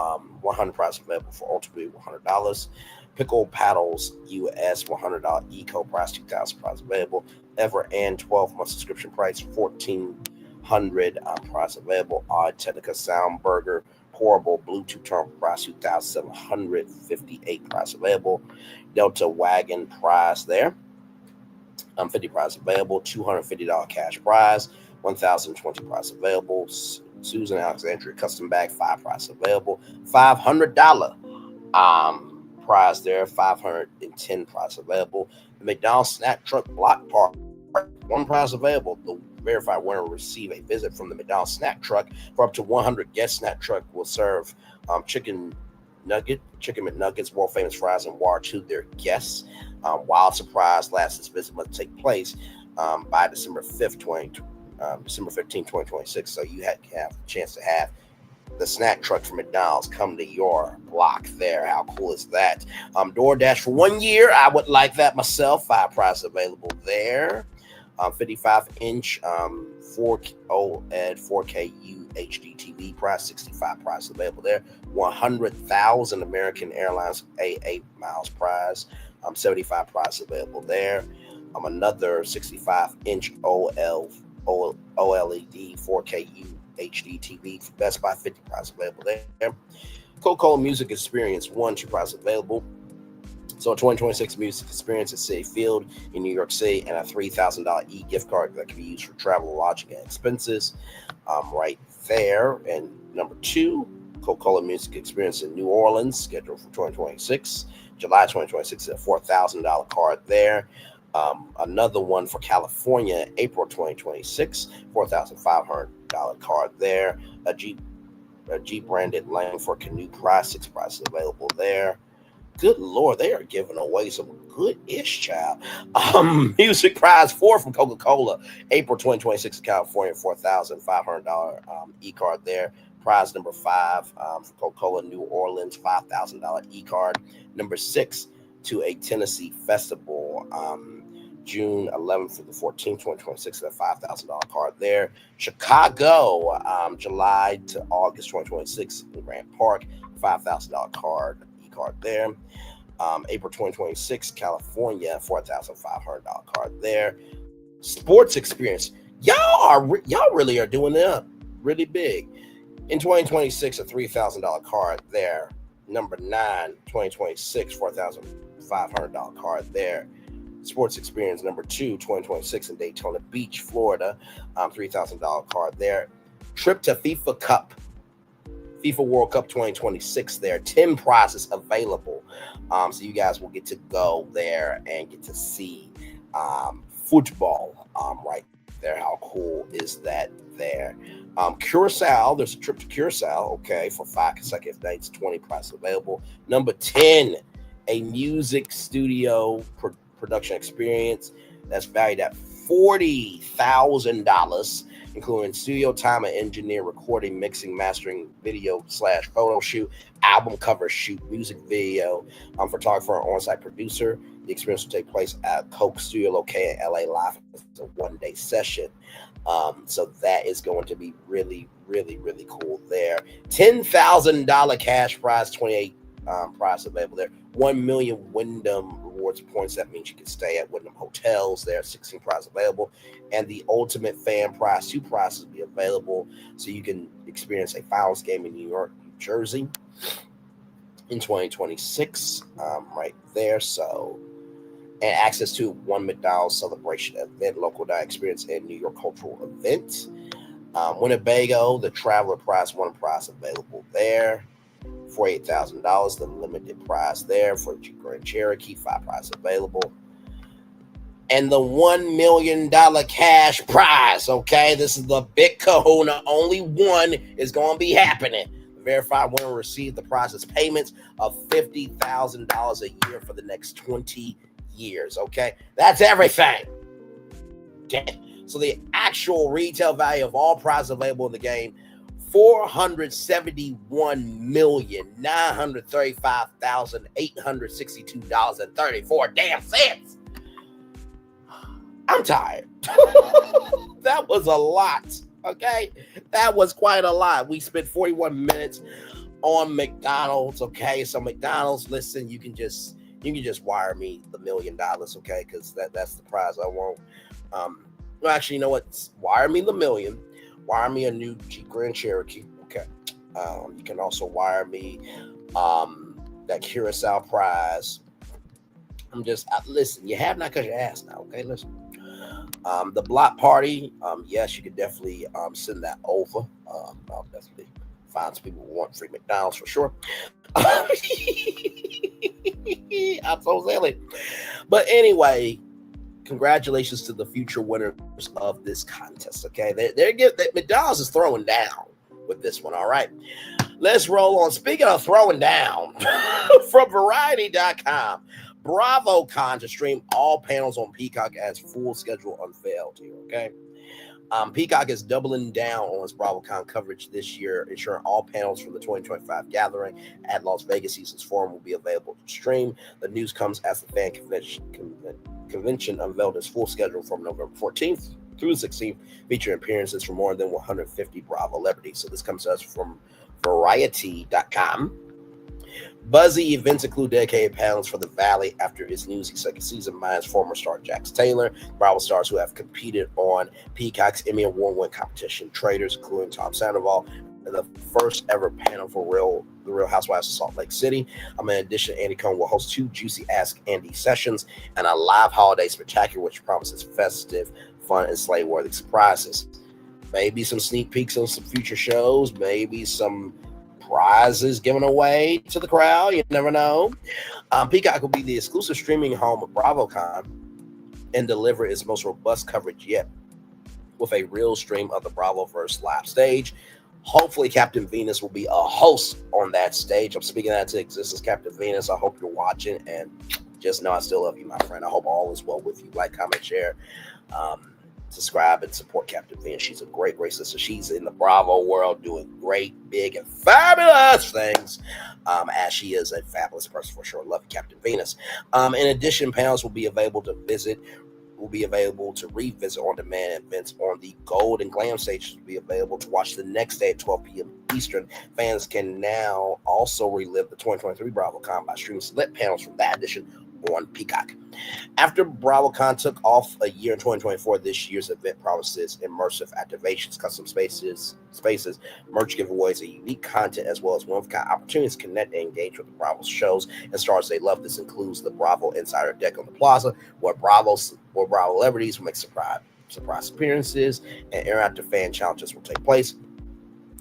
100 prize available for Ultra Boo, $100. Pickle Paddles US, $100 eco prize, 2,000 prize available. Ever and 12-month subscription price, $1,400 prize available. Odd Technica Sound Burger Portable Bluetooth terminal price, 2,758 price available. Delta Wagon prize there, 50 prize available. $250 cash prize, 1,020 prize available. Susan Alexandria custom bag, 5 prize available. $500 prize there, 510 prize available. The McDonald's snack truck block park, 1 prize available. The verified winner will receive a visit from the McDonald's snack truck for up to 100 guests. Snack truck will serve chicken McNuggets, world famous fries, and water to their guests. Wild surprise, last visit must take place by December 15th, 2026. So you have a chance to have the snack truck from McDonald's come to your block there. How cool is that? DoorDash for 1 year. I would like that myself. 5 prizes available there. 55-inch 4K OLED 4K UHD TV price, 65 price available there. 100,000 American Airlines AA miles prize, 75 price available there. Another 65-inch OLED 4K UHD TV for Best Buy, 50 price available there. Coca-Cola Music Experience 2 price available. So a 2026 music experience at Citi Field in New York City, and a $3,000 e-gift card that can be used for travel, lodging, and expenses right there. And number 2, Coca-Cola Music Experience in New Orleans, scheduled for 2026. July 2026, a $4,000 card there. Another one for California, April 2026, $4,500 card there. A Jeep branded lane for canoe prize, 6 prizes available there. Good Lord, they are giving away some good-ish, child. Music prize 4 from Coca-Cola, April 2026 in California, $4,500 e-card there. Prize number 5 for Coca-Cola New Orleans, $5,000 e-card. Number 6 to a Tennessee festival, June 11th through the 14th, 2026, a $5,000 card there. Chicago, July to August 2026 in Grant Park, $5,000 card there. April 2026, California, $4,500 card there. Sports experience, y'all really are doing it up really big. In 2026, a $3,000 card there. Number 9, 2026, $4,500 card there. Sports experience number 2, 2026 in Daytona Beach, Florida, $3,000 card there. Trip to FIFA World Cup 2026 there, 10 prizes available. So you guys will get to go there and get to see football right there. How cool is that there? Curacao, there's a trip to Curacao, okay, for 5 consecutive nights, 20 prizes available. Number 10, a music studio production experience that's valued at $40,000, including studio time and engineer, recording, mixing, mastering, video / photo shoot, album cover shoot, music video, photographer, on-site producer. The experience will take place at Coke Studio located in LA Live. It's a one-day session. So that is going to be really, really, really cool there. $10,000 cash prize, 28 prize available there. 1 million Wyndham Rewards points. That means you can stay at Wyndham hotels. There are 16 prizes available. And the Ultimate Fan Prize, 2 prizes will be available. So you can experience a finals game in New York, New Jersey in 2026 right there. So, and access to one McDonald's celebration event, local dining experience, and New York cultural event. Winnebago, the Traveler Prize, 1 prize available there. $48,000, the limited prize there for Jeep Grand Cherokee, 5 prizes available. And the $1 million cash prize, okay? This is the big kahuna. Only one is going to be happening. The verified winner will receive the prizes payments of $50,000 a year for the next 20 years, okay? That's everything. Damn. So the actual retail value of all prizes available in the game, $471,935,862.34 damn cents. I'm tired. That was a lot. Okay, that was quite a lot. We spent 41 minutes on McDonald's. Okay, so McDonald's, listen, you can just wire me the $1 million. Okay, because that's the prize I want. Well, actually, you know what? Wire me the $1 million. Wire me a new Jeep Grand Cherokee. Okay. You can also wire me that Curacao prize. Listen, you have not because you asked now. Okay, listen. The block party, yes, you could definitely send that over. I'll definitely find some people who want free McDonald's for sure. I'm so silly. But anyway, congratulations to the future winners of this contest. Okay, McDonald's is throwing down with this one. All right, let's roll on. Speaking of throwing down, from Variety.com, Bravocon to stream all panels on Peacock as full schedule unveiled here. Okay, Peacock is doubling down on its Bravocon coverage this year, ensuring all panels from the 2025 gathering at Las Vegas Seasons Forum will be available to stream. The news comes as the fan convention unveiled its full schedule from November 14th through the 16th, featuring appearances from more than 150 Bravo celebrities. So this comes to us from Variety.com. Buzzy events include dedicated panels for the Valley after its Newsy second season, minus former star Jax Taylor, Bravo stars who have competed on Peacock's Emmy Award-winning competition, Traders, including Tom Sandoval, and the first ever panel for the Real Housewives of Salt Lake City. In addition, Andy Cohen will host 2 juicy Ask Andy sessions and a live holiday spectacular, which promises festive, fun, and sleigh-worthy surprises. Maybe some sneak peeks on some future shows, maybe some prizes given away to the crowd. You never know. Peacock will be the exclusive streaming home of Bravocon and deliver its most robust coverage yet with a real stream of the Bravoverse live stage. Hopefully, Captain Venus will be a host on that stage. I'm speaking that to existence, Captain Venus. I hope you're watching, and just know I still love you, my friend. I hope all is well with you. Like, comment, share, subscribe, and support Captain Venus. She's a great, great sister. She's in the Bravo world doing great, big, and fabulous things, as she is a fabulous person for sure. Love you, Captain Venus. In addition, panels will be available to revisit on demand. Events on the Gold and Glam stages will be available to watch the next day at 12 p.m. Eastern. Fans can now also relive the 2023 Bravocon by streaming select panels from that edition on Peacock. After Bravocon took off a year in 2024, this year's event promises immersive activations, custom spaces, merch giveaways, and unique content, as well as one-of-a-kind opportunities to connect and engage with the Bravo shows and stars they love. This includes the Bravo Insider Deck on the Plaza, where Bravo celebrities will make surprise appearances, and interactive fan challenges will take place.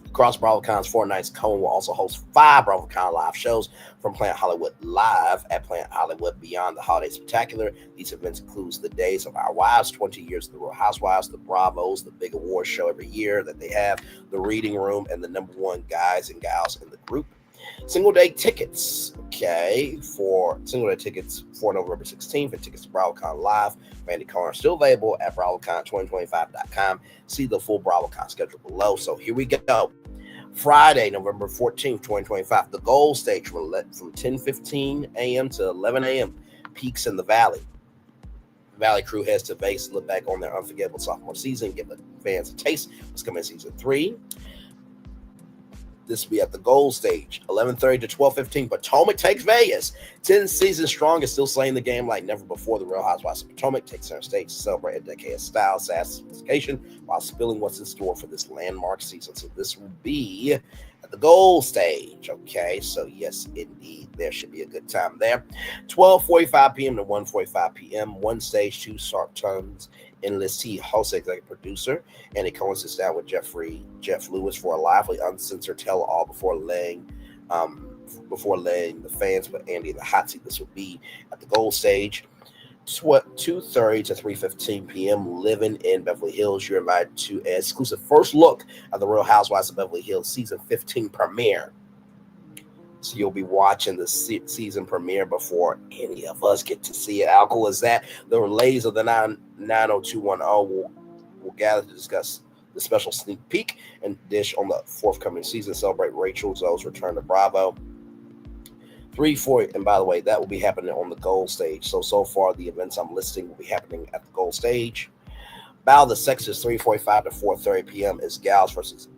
Across Bravocon's 4 nights, Cohen will also host 5 Bravocon live shows from Planet Hollywood Live at Planet Hollywood Beyond the Holiday Spectacular. These events include the Days of Our Wives, 20 years of the Real Housewives, the Bravos, the big award show every year that they have, the Reading Room, and the #1 guys and gals in the group. Single day tickets, for November 16th, and tickets to Bravocon Live, Randy Cohen are still available at Bravocon2025.com. See the full Bravocon schedule below. So here we go. Friday, November 14th, 2025, the Gold Stage from 10:15 a.m. to 11 a.m. Peaks in the Valley. Valley crew heads to Vegas to look back on their unforgettable sophomore season, give the fans a taste. Let's come in season 3. This will be at the Gold Stage, 11:30 to 12:15. Potomac takes Vegas. 10 seasons strong and still slaying the game like never before. The Real Housewives of Potomac takes center stage to celebrate a decade of style, sass, sophistication, while spilling what's in store for this landmark season. So this will be at the Gold Stage. Okay, so yes, indeed, there should be a good time there. 12:45 p.m. to 1:45 p.m. One stage, 2 sharp turns. Enlistee, host, executive producer, and it coincides down with Jeff Lewis for a lively, uncensored tell-all before laying the fans put Andy in the hot seat. This will be at the Gold Stage, 2:30 to 3:15 p.m. Living in Beverly Hills. You're invited to an exclusive first look at the Real Housewives of Beverly Hills season 15 premiere. So you'll be watching the season premiere before any of us get to see it. How cool is that? The ladies of the 90210 will gather to discuss the special sneak peek and dish on the forthcoming season. Celebrate Rachel Zoe's return to Bravo. 3:40, and by the way, that will be happening on the Gold Stage. So far, the events I'm listing will be happening at the Gold Stage. Battle of the Sexes, 3:45 to 4:30 p.m. is gals versus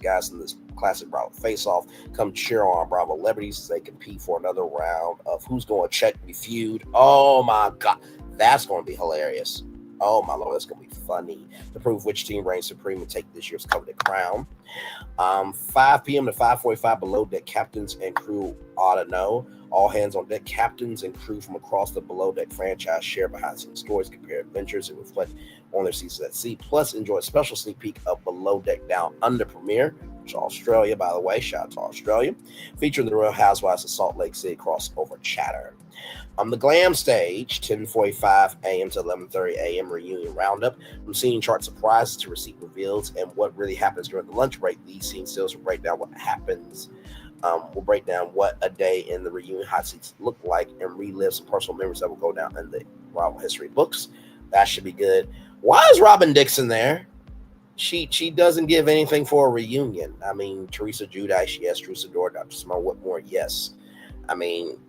guys in this classic Bravo face-off. Come cheer on Bravo celebrities as they compete for another round of Who's Going to Check Me feud. Oh my God, that's going to be hilarious. Oh my Lord, that's going to be funny to prove which team reigns supreme and take this year's coveted crown. 5 p.m. to 5:45, below deck captains and crew ought to know. All hands on deck. Captains and crew from across the Below Deck franchise share behind-the-scenes stories, compare adventures, and reflect on their seasons at sea. Plus, enjoy a special sneak peek of Below Deck Down Under premiere, which is Australia, by the way. Shout out to Australia. Featuring the Real Housewives of Salt Lake City crossover chatter. On the Glam Stage, 10:45 a.m. to 11:30 a.m. reunion roundup. From scene chart surprises to receipt reveals and what really happens during the lunch break. These scene stills will break down what happens. We'll break down what a day in the reunion hot seats look like and relive some personal memories that will go down in the Bravo history books. That should be good. Why is Robin Dixon there? She doesn't give anything for a reunion. I mean, Teresa Giudice, yes. Drew Sidor, Dr. Simone Whitmore, yes. I mean,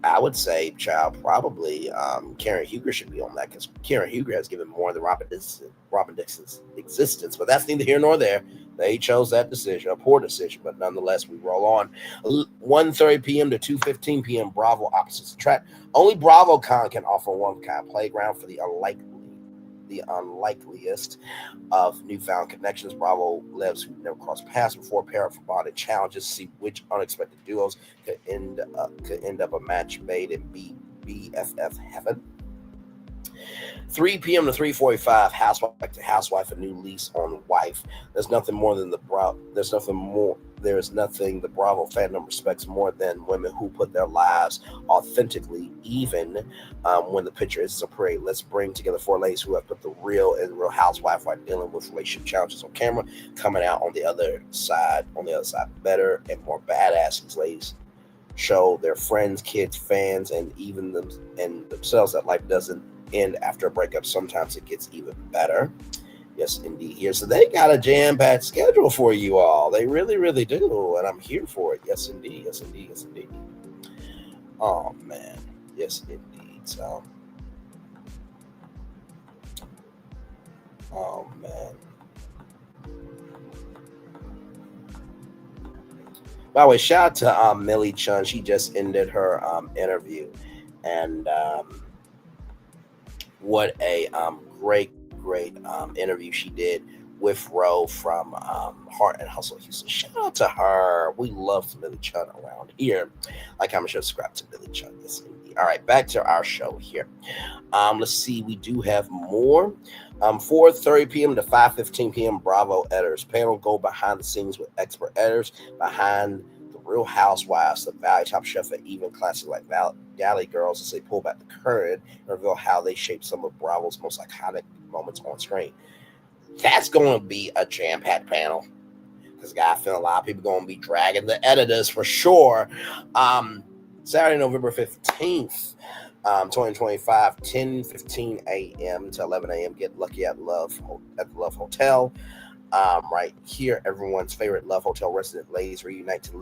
I would say, child, probably Karen Huger should be on that because Karen Huger has given more than Robin Dixon's existence. But that's neither here nor there. They chose that decision, a poor decision, but nonetheless, we roll on. 1:30 p.m. to 2:15 p.m. Bravo opposites attract. Only Bravocon can offer one kind of playground for the unlikeliest of newfound connections. Bravo lives who never crossed paths before pair up for bonded challenges. See which unexpected duos could end up a match made in BFF heaven. 3 p.m. to 3:45, housewife, a new lease on wife. There's nothing the Bravo fandom respects more than women who put their lives authentically, even when the picture is so pretty. Let's bring together 4 ladies who have put the real housewife while dealing with relationship challenges on camera, coming out on the other side better and more badass. These ladies show their friends, kids, fans, and even themselves that life doesn't end after a breakup. Sometimes it gets even better. Yes, indeed. Here, so they got a jam-packed schedule for you all. They really, really do, and I'm here for it. Yes, indeed. Yes, indeed. Yes, indeed. Oh man. Yes, indeed. So, oh man. By the way, shout out to Millie Chun. She just ended her interview, and what a great interview she did with Ro from Heart and Hustle Houston. Shout out to her. We love Millie Chun around here. Like, I'm sure subscribe to Millie Chun. Yes, indeed. All right, back to our show here. Let's see. We do have more. 4:30 p.m. to 5:15 p.m. Bravo editors panel go behind the scenes with expert editors behind the Real Housewives, the Valley Top Chef, and even classic like Galley Girls as they pull back the curtain and reveal how they shaped some of Bravo's most iconic moments on screen. That's going to be a jam-packed panel because I feel a lot of people going to be dragging the editors for sure. Saturday, November 15th, 2025, 10:15 a.m. to 11 a.m. Get lucky at the Love Hotel. Right here, everyone's favorite Love Hotel resident ladies reunite to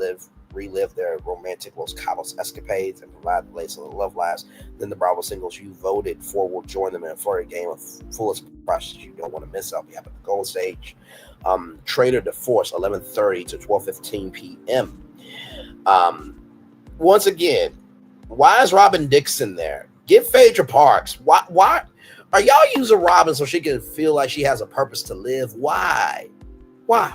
relive their romantic Los Cabos escapades and provide the latest of the love lives. Then the Bravo singles you voted for will join them in a flurry game of fullest surprises you don't want to miss. I'll be up at the gold stage. Trader to Force, 11:30 to 12:15 p.m. Once again, why is Robin Dixon there? Get Phaedra Parks. Why are y'all using Robin so she can feel like she has a purpose to live? Why? My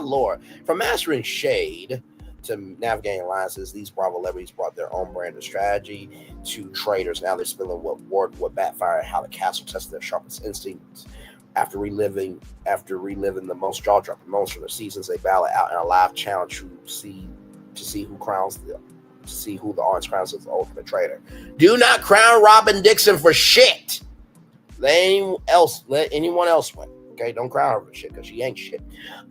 Lord. From mastering shade to navigating alliances, these Bravo celebrities brought their own brand of strategy to traders. Now they're spilling what worked, what backfired, how the castle tested their sharpest instincts. After reliving the most jaw-dropping moments from their seasons, they battle it out in a live challenge to see who the orange crowns as the ultimate traitor. Do not crown Robin Dixon for shit. Let anyone else win. Okay, don't crown her for shit because she ain't shit.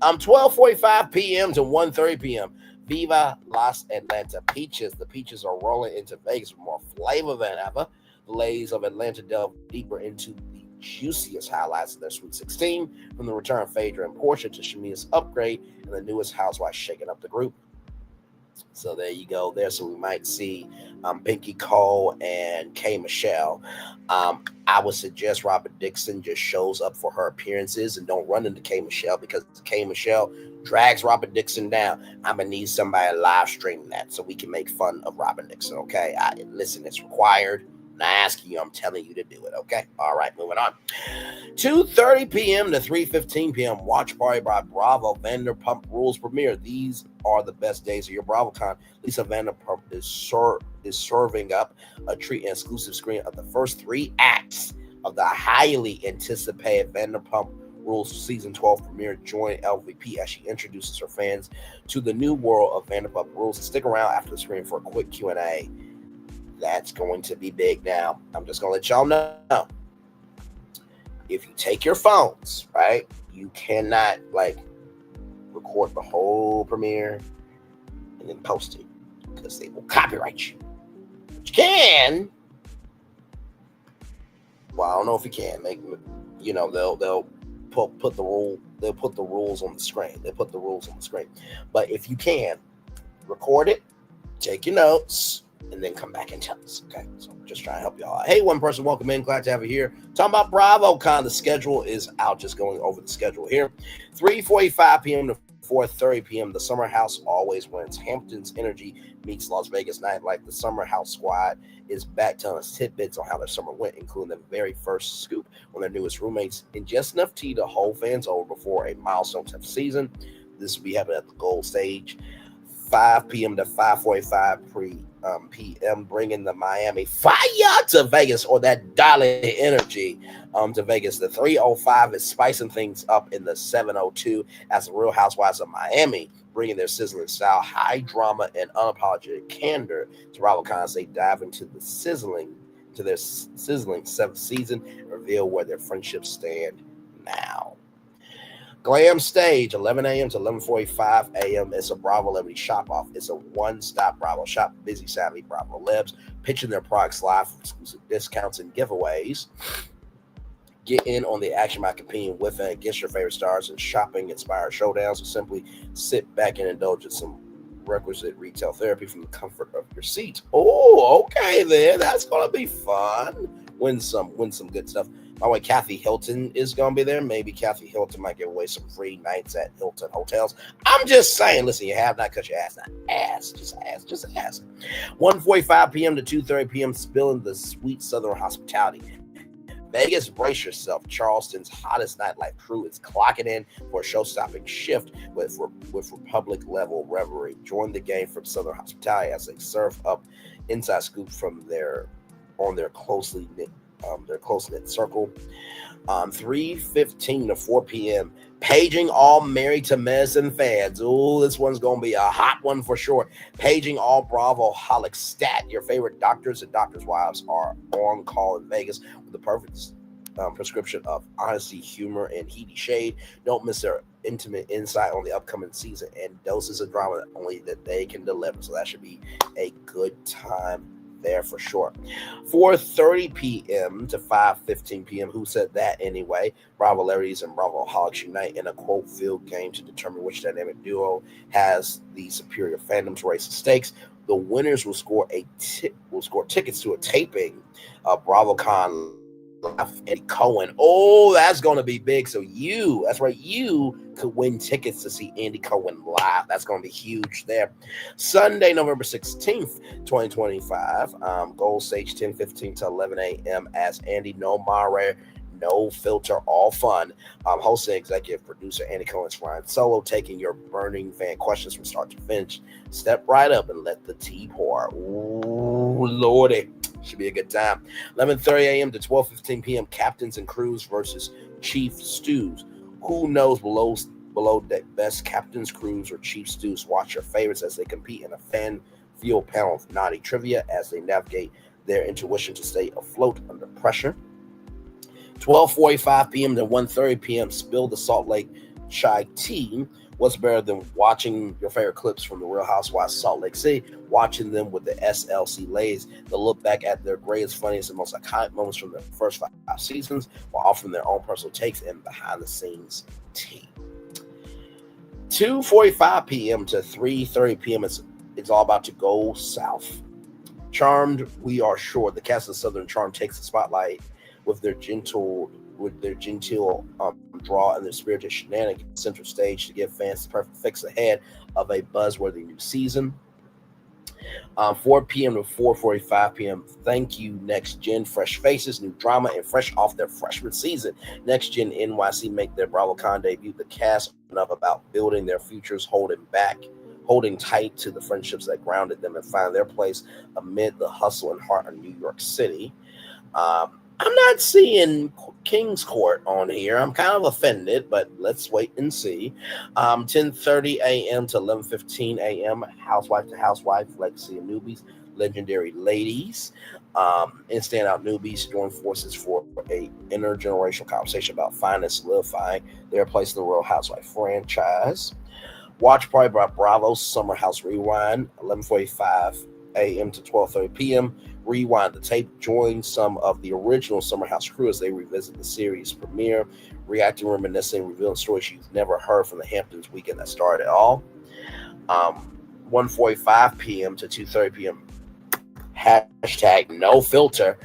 12:45 p.m. to 1:30 p.m. Viva Las Atlanta Peaches. The Peaches are rolling into Vegas with more flavor than ever. The ladies of Atlanta delve deeper into the juiciest highlights of their Sweet 16, from the return of Phaedra and Portia to Shamina's upgrade and the newest housewife shaking up the group. So there you go there. So we might see Pinky Cole and K. Michelle. I would suggest Robin Dixon just shows up for her appearances and don't run into K. Michelle, because K. Michelle drags Robin Dixon down. I'm going to need somebody live streaming that so we can make fun of Robin Dixon, okay? Listen, it's required. I'm not asking you, I'm telling you to do it, okay? All right, moving on. 2:30 p.m. to 3:15 p.m. Watch Party by Bravo Vanderpump Rules premiere. These are the best days of your Bravocon. Lisa Vanderpump is serving up a treat and exclusive screen of the first 3 acts of the highly anticipated Vanderpump Rules Season 12 premiere. Join LVP as she introduces her fans to the new world of Vanderpump Rules. Stick around after the screen for a quick Q&A. That's going to be big now. I'm just going to let y'all know. If you take your phones, right, you cannot, record the whole premiere and then post it, because they will copyright you. But you can. Well, I don't know if you can. They'll put the rules on the screen. They put the rules on the screen. But if you can, record it, take your notes, and then come back and tell us. Okay, so just trying to help y'all out. Hey, one person, welcome in. Glad to have you here. Talking about Bravocon. The schedule is out. Just going over the schedule here. 3:45 p.m. to 4:30 p.m. The Summer House always wins. Hampton's Energy meets Las Vegas Nightlife. The Summer House squad is back telling us tidbits on how their summer went, including the very first scoop on their newest roommates, and just enough tea to hold fans over before a milestone type season. This will be happening at the Gold Stage. 5 p.m. to 5:45 p.m. bringing the Miami Fire to Vegas, or that Dolly energy to Vegas. The 3:05 is spicing things up in the 7:02 as the Real Housewives of Miami bringing their sizzling style, high drama, and unapologetic candor to Bravocon as they dive into their sizzling 7th season and reveal where their friendships stand now. Glam Stage, 11 a.m. to 11:45 a.m. It's a Bravo Celebrity Shop Off. It's a one-stop Bravo shop. Busy, savvy Bravo Lebs pitching their products live for exclusive discounts and giveaways. Get in on the action by competing with and against your favorite stars and shopping-inspired showdowns, or simply sit back and indulge in some requisite retail therapy from the comfort of your seat. Oh, okay there. That's going to be fun. Win some good stuff. By the way, Kathy Hilton is going to be there. Maybe Kathy Hilton might give away some free nights at Hilton hotels. I'm just saying, listen, you have not cut your ass. Not ass. Just ask. 1:45 p.m. to 2:30 p.m. Spilling the sweet Southern hospitality. Vegas, brace yourself. Charleston's hottest nightlife crew is clocking in for a show-stopping shift with Republic-level revelry. Join the game from Southern Hospitality as they serve up inside scoop from their closely knit circle. 3:15 to 4 p.m. Paging all Married to Medicine fans. Ooh, this one's going to be a hot one for sure. Paging all Bravo holic stat. Your favorite doctors and doctors' wives are on call in Vegas with the perfect prescription of honesty, humor, and heady shade. Don't miss their intimate insight on the upcoming season and doses of drama only that they can deliver. So that should be a good time there for sure. 4:30 p.m. to 5:15 p.m. Who said that anyway? Bravo Larrys and Bravo Holics unite in a quote-filled game to determine which dynamic duo has the superior fandom to raise the stakes. The winners will score tickets to a taping of Bravocon Eddie Cohen. Oh, that's going to be big. So that's right, you could win tickets to see Andy Cohen live. That's going to be huge there. Sunday, November 16th, 2025, Gold Stage 10:15 to 11 a.m. as Andy No Mare, No Filter, All Fun. Hosting executive producer Andy Cohen's Ryan Solo, taking your burning fan questions from start to finish. Step right up and let the tea pour. Ooh, Lordy. Should be a good time. 11:30 a.m. to 12:15 p.m. Captains and Crews versus Chief Stews. Who knows below deck best captains, crews, or chief stews? Watch your favorites as they compete in a fan-fueled panel of naughty trivia as they navigate their intuition to stay afloat under pressure. 12:45 p.m. to 1:30 p.m. Spill the Salt Lake Chai Tea. What's better than watching your favorite clips from the Real Housewives of Salt Lake City, watching them with the SLC ladies? They'll look back at their greatest, funniest, and most iconic moments from their first 5 seasons while offering their own personal takes and behind-the-scenes tea. 2:45 p.m. to 3:30 p.m. It's all about to go south. Charmed, we are sure. The cast of Southern Charm takes the spotlight with their genteel draw and their spirited shenanigans center stage to give fans the perfect fix ahead of a buzzworthy new season. 4 p.m. to 4:45 p.m. Thank you, Next Gen. Fresh faces, new drama, and fresh off their freshman season. Next Gen NYC make their Bravocon debut. The cast enough about building their futures, holding tight to the friendships that grounded them and find their place amid the hustle and heart of New York City. I'm not seeing King's Court on here. I'm kind of offended, but let's wait and see. 10:30 a.m. to 11:15 a.m. Housewife to Housewife, Legacy of Newbies, Legendary Ladies, and Standout Newbies join forces for a intergenerational conversation about finding and solidifying their place in the Real Housewife franchise. Watch Party by Bravo's Summer House Rewind, 11:45 a.m. to 12:30 p.m. Rewind the tape. Join some of the original Summer House crew as they revisit the series premiere, reacting, reminiscing, revealing stories you've never heard from the Hamptons weekend that started it all. 1:45 p.m. to 2:30 p.m. Hashtag no filter.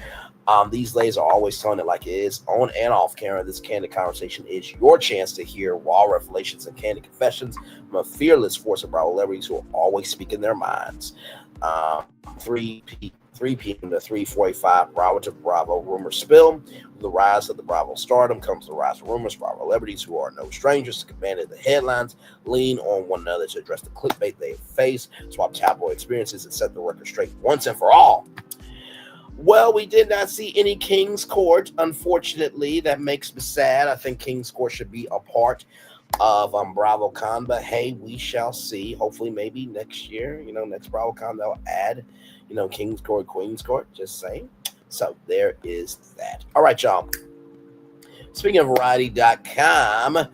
These ladies are always telling it like it is, on and off camera. This candid conversation is your chance to hear raw revelations and candid confessions from a fearless force of Bravo celebrities who are always speaking their minds. 3 p.m. to 3:45, Bravo to Bravo rumor spill. With the rise of the Bravo stardom comes the rise of rumors. Bravo celebrities who are no strangers to commanding the headlines lean on one another to address the clickbait they face, swap tabloid experiences, and set the record straight once and for all. Well, we did not see any King's Court, unfortunately. That makes me sad. I think King's Court should be a part of Bravocon, but hey, we shall see. Hopefully, maybe next year, next Bravocon, they'll add, King's Court, Queen's Court, just saying. So there is that. All right, y'all. Speaking of Variety.com,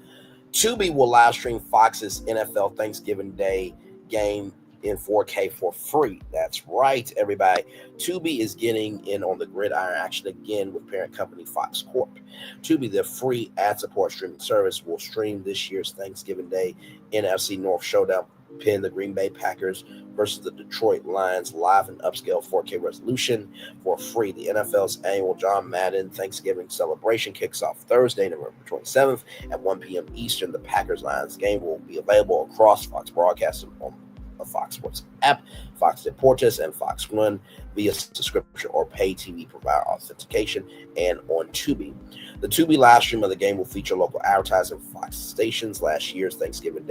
Tubi will live stream Fox's NFL Thanksgiving Day game in 4K for free. That's right, everybody. Tubi is getting in on the gridiron action again with parent company Fox Corp. Tubi, the free ad-support streaming service, will stream this year's Thanksgiving Day NFC North showdown, pin the Green Bay Packers versus the Detroit Lions live in upscale 4K resolution for free. The NFL's annual John Madden Thanksgiving celebration kicks off Thursday, November 27th at 1 p.m. Eastern. The Packers-Lions game will be available across Fox Broadcasting on the Fox Sports app, Fox Deportes, and Fox One via subscription or pay TV provider authentication, and on Tubi. The Tubi live stream of the game will feature local advertising from Fox stations. Last year's Thanksgiving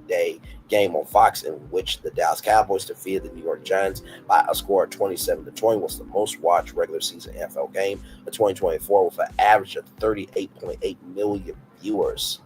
Day game on Fox, in which the Dallas Cowboys defeated the New York Giants by a score of 27-20, was the most watched regular season NFL game of 2024 with an average of 38.8 million viewers.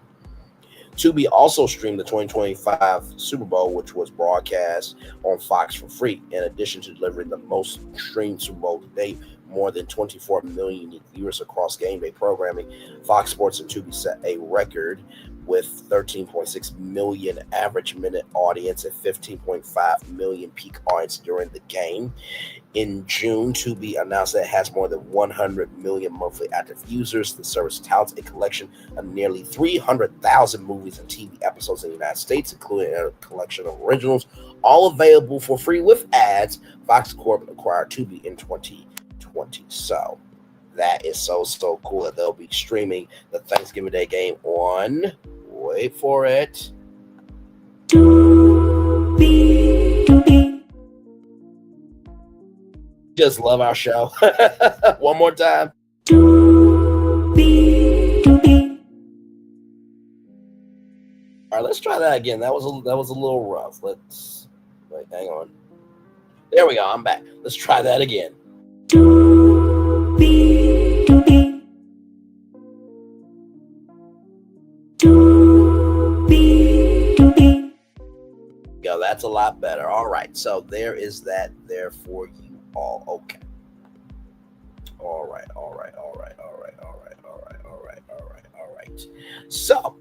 Tubi also streamed the 2025 Super Bowl, which was broadcast on Fox for free. In addition to delivering the most streamed Super Bowl to date, more than 24 million unique viewers across game day programming, Fox Sports and Tubi set a record with 13.6 million average minute audience and 15.5 million peak audience during the game. In June, Tubi announced that it has more than 100 million monthly active users. The service touts a collection of nearly 300,000 movies and TV episodes in the United States, including a collection of originals, all available for free with ads. Fox Corp acquired Tubi in 2020. So that is so cool that they'll be streaming the Thanksgiving Day game on, wait for it, just love our show. One more time. All right, let's try that again. That was a little rough. Let's wait. Hang on. There we go. I'm back. Let's try that again. Yo, that's a lot better. All right, so there is that there for you all. Okay. All right. So,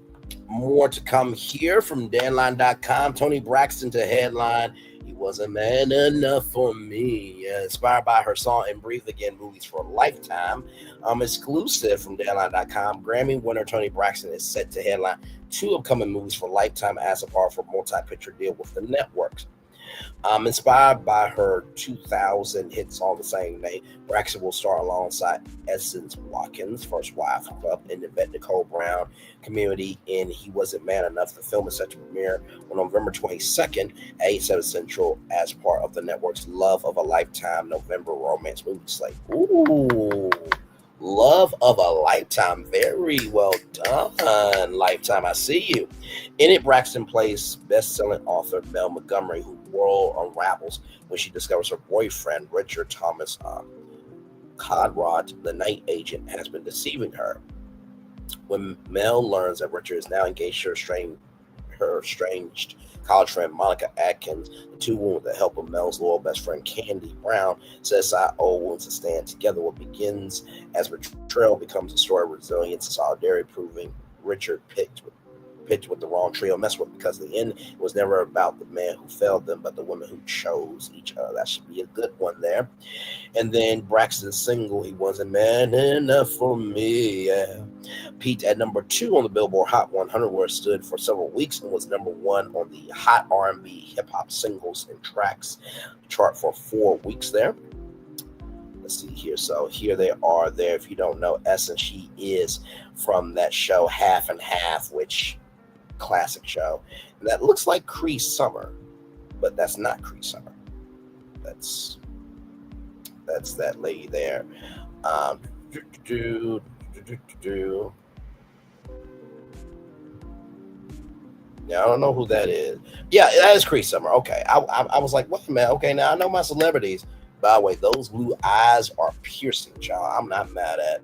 more to come here from Deadline.com. Toni Braxton to headline, "He wasn't man enough for me." Inspired by her song and Breathe Again movies for Lifetime. Exclusive from Deadline.com. Grammy winner Toni Braxton is set to headline 2 upcoming movies for Lifetime as a part of a multi-picture deal with the networks. Inspired by her 2000 hit song the same name, Braxton will star alongside Essence Watkins, first wife of and Yvette Nicole Brown community in He Wasn't Man Enough. The film is set to premiere on November 22nd at 8/7 Central as part of the network's Love of a Lifetime November romance movie slate. Ooh, Love of a Lifetime. Very well done, Lifetime. I see you. In it, Braxton plays best-selling author Mel Montgomery, who world unravels when she discovers her boyfriend, Richard Thomas Conrad, the night agent, has been deceiving her. When Mel learns that Richard is now engaged to her estranged college friend Monica Atkins, the two women, with the help of Mel's loyal best friend Candy Brown, set aside old wounds to stand together. What begins as betrayal becomes a story of resilience and solidarity, proving Richard picked with the wrong trio messed with, because in the end it was never about the man who failed them, but the women who chose each other. That should be a good one there. And then Braxton's single, He Wasn't Man Enough for Me, peaked at number 2 on the Billboard Hot 100, where it stood for several weeks and was number 1 on the Hot R&B Hip Hop Singles and Tracks chart for 4 weeks there. Let's see here. So here they are there. If you don't know Essence, she is from that show Half and Half, which classic show. And that looks like Cree Summer, but that's not Cree Summer. That's that lady there. Yeah, I don't know who that is. Yeah, that is Cree Summer. Okay, I was like, wait a minute. Okay, now I know my celebrities. By the way, those blue eyes are piercing, child. I'm not mad at.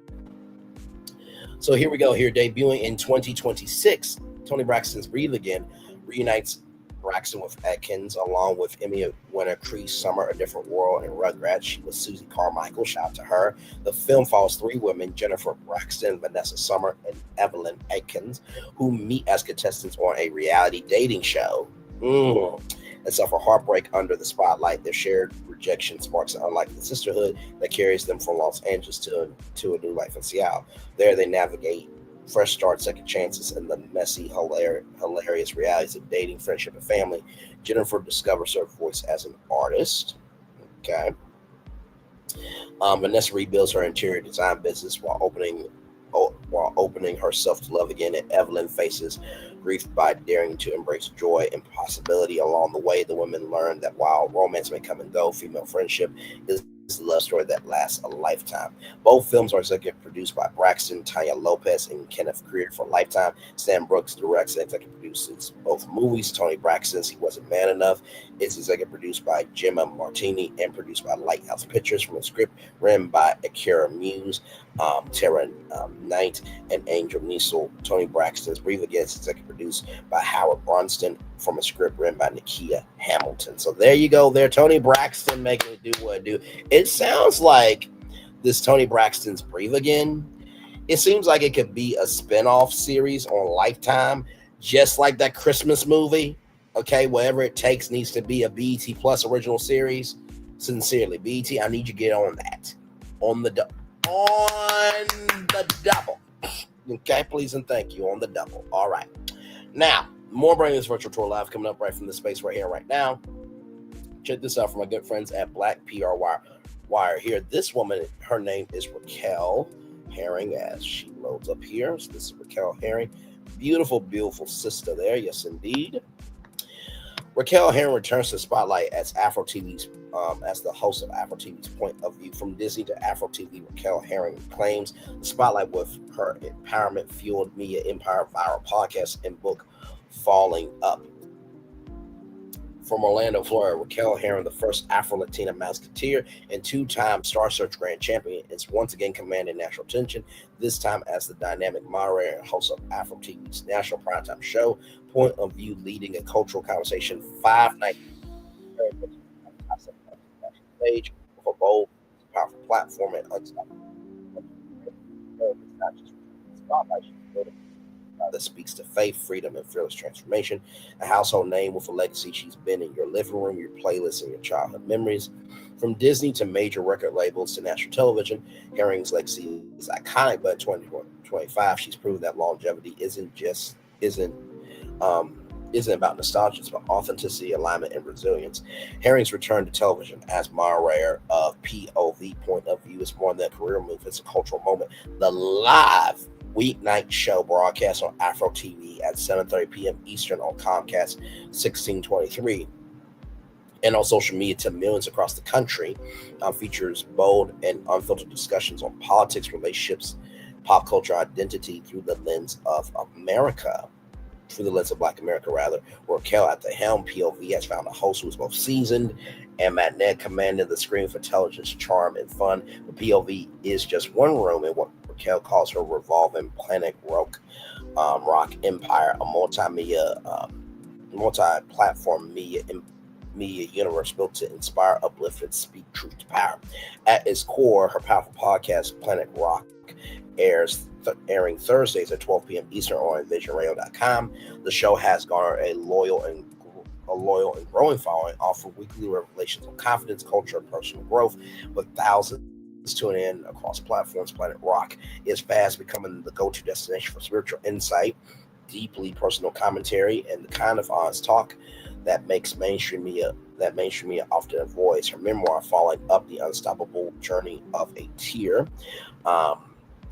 So here we go. Here, debuting in 2026, Toni Braxton's Breathe Again reunites Braxton with Atkins, along with Emmy winner Cree Summer, A Different World, and Rugrats. She was Susie Carmichael. Shout out to her. The film follows 3 women, Jennifer Braxton, Vanessa Summer, and Evelyn Atkins, who meet as contestants on a reality dating show. And suffer heartbreak under the spotlight. Their shared rejection sparks an unlikely sisterhood that carries them from Los Angeles to a new life in Seattle. There they navigate fresh starts, second chances, and the messy, hilarious realities of dating, friendship, and family. Jennifer discovers her voice as an artist. Okay. Vanessa rebuilds her interior design business while opening herself to love again, and Evelyn faces grief by daring to embrace joy and possibility along the way. The women learn that while romance may come and go, female friendship is a love story that lasts a lifetime. Both films are executive produced by Braxton, Tanya Lopez, and Kenneth Creer for Lifetime. Stan Brooks directs and executive produces both movies. Toni Braxton's He Wasn't Man Enough is executive produced by Gemma Martini and produced by Lighthouse Pictures, from a script written by Akira Muse, Tara Knight, and Angel Niesel. Toni Braxton's Breathe Again is executive produced by Howard Bronston, from a script written by Nakia Hamilton. So there you go there. Toni Braxton making it do what it do. It sounds like this Toni Braxton's Breathe Again It seems like it could be a spinoff series on Lifetime, just like that Christmas movie. Okay, whatever it takes needs to be a BET Plus original series. Sincerely, BET, I need you to get on that. On the double. Okay, please and thank you. On the double. All right. Now, more Brand News Virtual Tour Live coming up right from the space right here, right now. Check this out from my good friends at Black PR Wire here. This woman, her name is Raquel Herring, as she loads up here. So this is Raquel Herring. Beautiful, beautiful sister there. Yes, indeed. Raquel Herring returns to the spotlight as Afro TV's as the host of Afro TV's Point of View. From Disney to Afro TV, Raquel Herring claims the spotlight with her empowerment-fueled media empire, viral podcast, and book Falling Up. From Orlando, Florida, Raquel Herring, the first Afro-Latina Musketeer and two-time Star Search Grand Champion, is once again commanding national attention, this time as the dynamic moderator and host of Afro TV's national primetime show, Point of View, leading a cultural conversation 5 nights stage with a bold, powerful platform and unstoppable. It's not just spotlight, she's building that speaks to faith, freedom, and fearless transformation. A household name with a legacy. She's been in your living room, your playlists, and your childhood memories. From Disney to major record labels to national television, Herring's legacy is iconic, but in 2025, she's proved that longevity isn't about nostalgia, it's about authenticity, alignment, and resilience. Herring's return to television as moderator of POV, Point of View, is more than a career move, it's a cultural moment. The live weeknight show broadcast on Afro TV at 7:30 p.m. Eastern on Comcast 1623 and on social media to millions across the country, features bold and unfiltered discussions on politics, relationships, pop culture, identity through the lens of Black America, rather. Raquel at the helm, POV has found a host who is both seasoned and magnetic, commanding the screen for intelligence, charm, and fun. But POV is just one room in what Raquel calls her revolving planet rock empire, a multi-platform media universe built to inspire, uplift, and speak truth to power. At its core, her powerful podcast, Planet Rock, airing Thursdays at 12 p.m. Eastern on envisionradio.com. The show has garnered a loyal and growing following, offering weekly revelations on confidence, culture, and personal growth, with thousands tuning in across platforms. Planet Rock is fast becoming the go-to destination for spiritual insight, deeply personal commentary, and the kind of honest talk that makes mainstream media often avoids. Her memoir, Falling Up: The Unstoppable Journey of a Tear,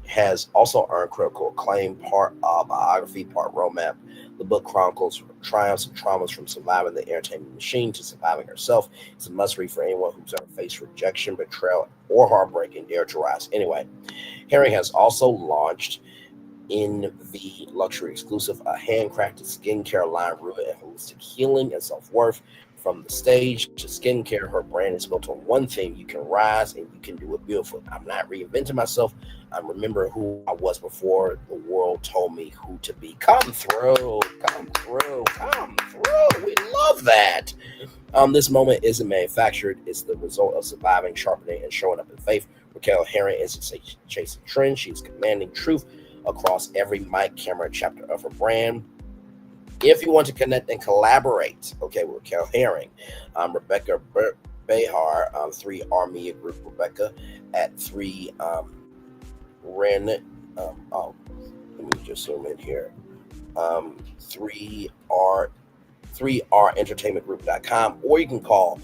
has also earned critical acclaim, part biography, part roadmap. The book chronicles triumphs and traumas from surviving the entertainment machine to surviving herself. It's a must-read for anyone who's ever faced rejection, betrayal, or heartbreak and dare to rise anyway. Herring has also launched in the luxury exclusive, a handcrafted skincare line rooted in holistic healing and self-worth. From the stage to skincare, her brand is built on one thing: you can rise and you can do it beautifully. I'm not reinventing myself. I'm remembering who I was before the world told me who to be. Come through. We love that. This moment isn't manufactured. It's the result of surviving, sharpening, and showing up in faith. Raquel Herring isn't chasing trends. She's commanding truth across every mic, camera, and chapter of her brand. If you want to connect and collaborate, with Raquel Herring, Rebecca Behar, 3R Media Group, Rebecca at 3 Ren. Let me just zoom in here. 3R Entertainment Group.com, or you can call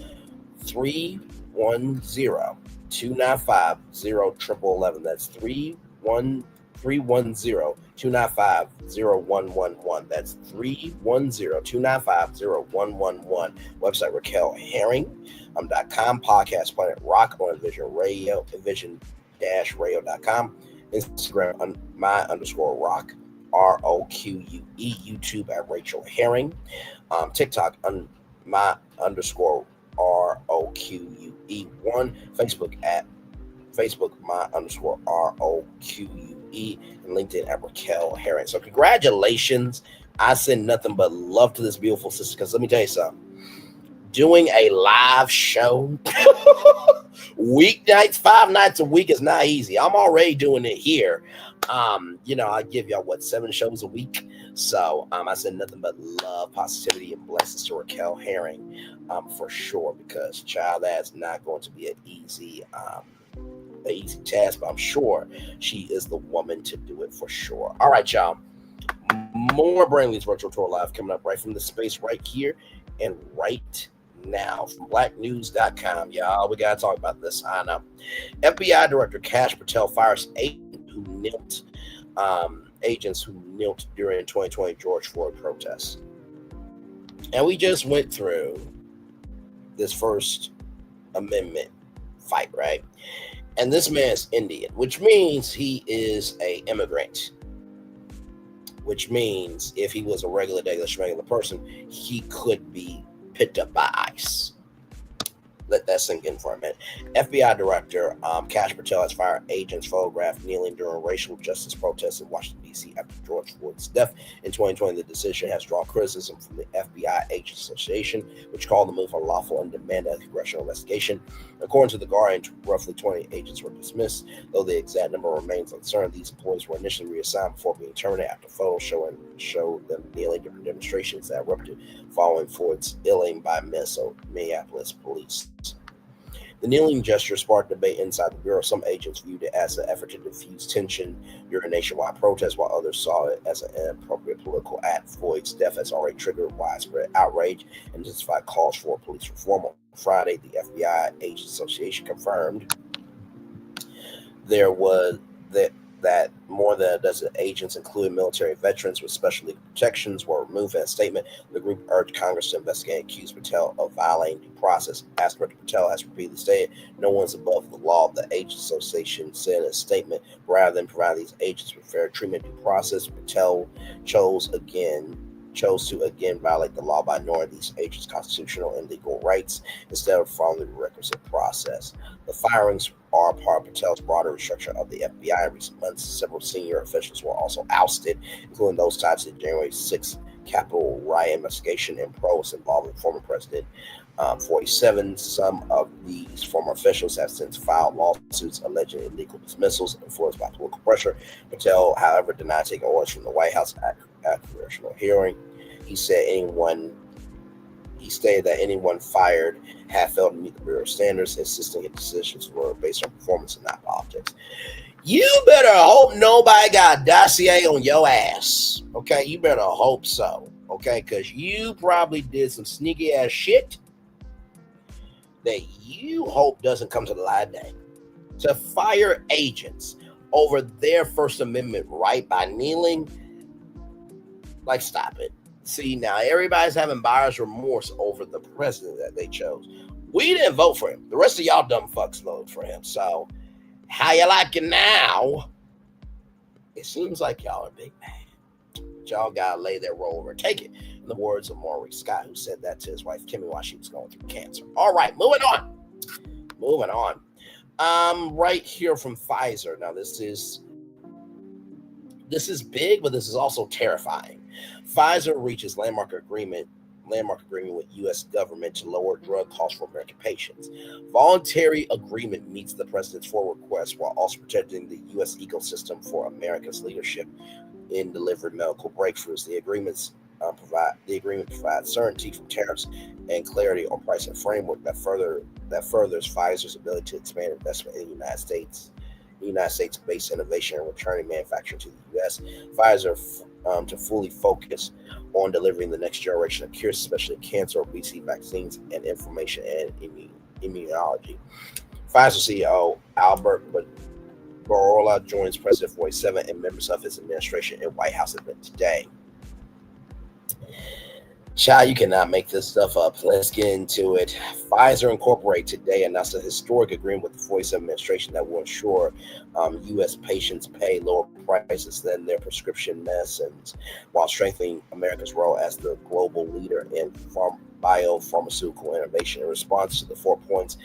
310-295-0111. That's 310-295-0111. That's 310-295-0111. Website RaquelHerring.com. Podcast Planet Rock on Envision-Radio.com. Instagram my_rock, ROQUE. YouTube at Rachel Herring. TikTok my_ROQUE1. Facebook my_ROQUE, and LinkedIn at Raquel Herring. So congratulations. I send nothing but love to this beautiful sister, because let me tell you something. doing a live show weeknights, 5 nights a week is not easy. I'm already doing it here. I give y'all 7 shows a week. So I said nothing but love, positivity, and blessings to Raquel Herring, for sure, because child, that's not going to be an easy task, but I'm sure she is the woman to do it for sure. All right, y'all. More Brainley's Virtual Tour Live coming up right from the space right here and right now from blacknews.com, y'all. We got to talk about this. I know. FBI Director Kash Patel fires agents who knelt during 2020 George Floyd protests. And we just went through this First Amendment fight, right? And this man's Indian, which means he is an immigrant. Which means if he was a regular person, he could be picked up by ICE. Let that sink in for a minute. FBI Director Kash Patel has fired agents photographed kneeling during racial justice protests in Washington, D.C. after George Floyd's death in 2020. The decision has drawn criticism from the FBI Agents Association, which called the move unlawful and demanded a congressional investigation. According to The Guardian, roughly 20 agents were dismissed, though the exact number remains uncertain. These employees were initially reassigned before being terminated after photos showed them kneeling during demonstrations that erupted following Floyd's killing by Minneapolis police. The kneeling gesture sparked debate inside the Bureau. Some agents viewed it as an effort to diffuse tension during nationwide protests, while others saw it as an inappropriate political act. Floyd's death has already triggered widespread outrage and intensified calls for police reform. On Friday, the FBI Agents Association confirmed that more than a dozen agents, including military veterans with special legal protections, were removed. In a statement, the group urged Congress to investigate and accuse Patel of violating due process. As Director Patel has repeatedly stated, no one's above the law. The Agents Association said in a statement, rather than provide these agents with fair treatment due process, Patel chose to again violate the law by ignoring these agents' constitutional and legal rights instead of following the requisite process. The firings are part of Patel's broader restructuring of the FBI in recent months. Several senior officials were also ousted, including those tied to the January 6th Capitol riot investigation and probes involving former President 47. Some of these former officials have since filed lawsuits alleging illegal dismissals influenced by political pressure. Patel, however, denied taking orders from the White House at a congressional hearing. He stated that anyone fired had failed to meet the Bureau standards, insisting his decisions were based on performance and not politics. You better hope nobody got a dossier on your ass. Okay, you better hope so. Okay, because you probably did some sneaky ass shit that you hope doesn't come to the light of day. To fire agents over their First Amendment right by kneeling, like, stop it. See, now everybody's having buyer's remorse over the president that they chose. We didn't vote for him. The rest of y'all dumb fucks voted for him. So, how you like it now? It seems like y'all are big mad. Y'all gotta lay their roll over and take it. In the words of Maurice Scott, who said that to his wife Kimmy while she was going through cancer. All right, moving on. Right here from Pfizer. Now, this is big, but this is also terrifying. Pfizer reaches landmark agreement with U.S. government to lower drug costs for American patients. Voluntary agreement meets the president's full request while also protecting the U.S. ecosystem for America's leadership in delivering medical breakthroughs. The agreement provides certainty from tariffs and clarity on pricing framework that furthers Pfizer's ability to expand investment in the United States-based innovation and returning manufacturing to the U.S. Pfizer to fully focus on delivering the next generation of cures, especially cancer, obesity, vaccines, and inflammation and immunology. Pfizer CEO Albert Bourla joins President 47 and members of his administration in White House event today. Child, you cannot make this stuff up. Let's get into it. Pfizer Incorporated today announced a historic agreement with the 47 administration that will ensure U.S. patients pay lower prices than their prescription medicines while strengthening America's role as the global leader in biopharmaceutical innovation. In response to the 4 points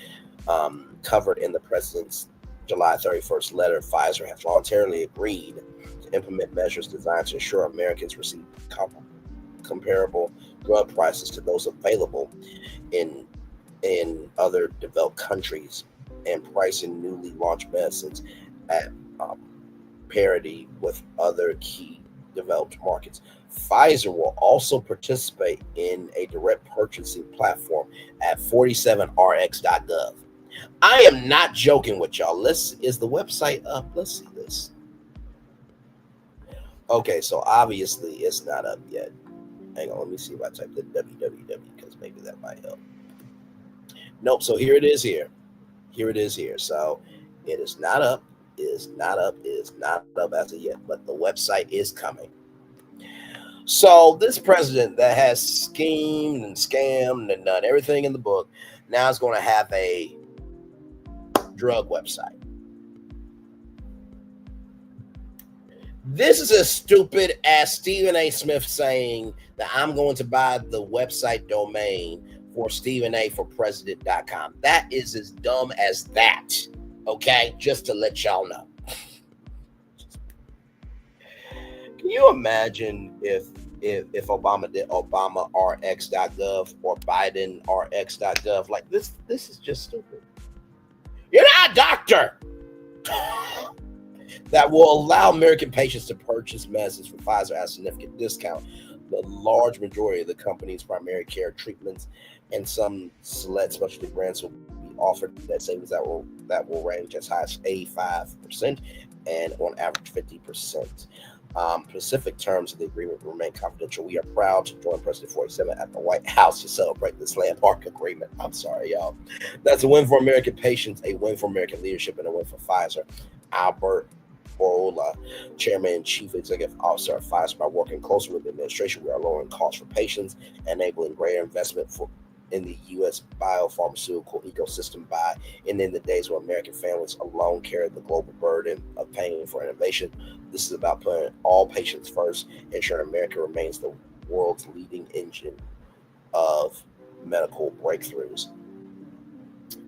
covered in the president's July 31st letter, Pfizer has voluntarily agreed to implement measures designed to ensure Americans receive comparable drug prices to those available in other developed countries and pricing newly launched medicines at parity with other key developed markets. Pfizer will also participate in a direct purchasing platform at 47rx.gov. I am not joking with y'all. Is the website up? Let's see this. Okay, so obviously it's not up yet. Hang on, let me see if I type in www because maybe that might help. Nope, so here it is here. Here it is here. So it is not up. It is not up. It is not up as of yet, but the website is coming. So this president that has schemed and scammed and done everything in the book now is going to have a drug website. This is as stupid as Stephen A. Smith saying that I'm going to buy the website domain for StephenAForPresident.com. That is as dumb as that. Okay, just to let y'all know. Can you imagine if Obama did ObamaRx.gov or BidenRx.gov? Like this is just stupid. You're not a doctor. That will allow American patients to purchase medicines from Pfizer at a significant discount. The large majority of the company's primary care treatments and some select specialty brands will be offered that savings that will range as high as 85% and on average 50%. Specific terms of the agreement will remain confidential. We are proud to join President 47 at the White House to celebrate this landmark agreement. I'm sorry, y'all. That's a win for American patients, a win for American leadership, and a win for Pfizer. Albert Bourla, Chairman and Chief Executive Officer of Pfizer, by working closely with the administration, we are lowering costs for patients, enabling greater investment in the U.S. biopharmaceutical ecosystem by ending the days where American families alone carry the global burden of paying for innovation. This is about putting all patients first, ensuring America remains the world's leading engine of medical breakthroughs.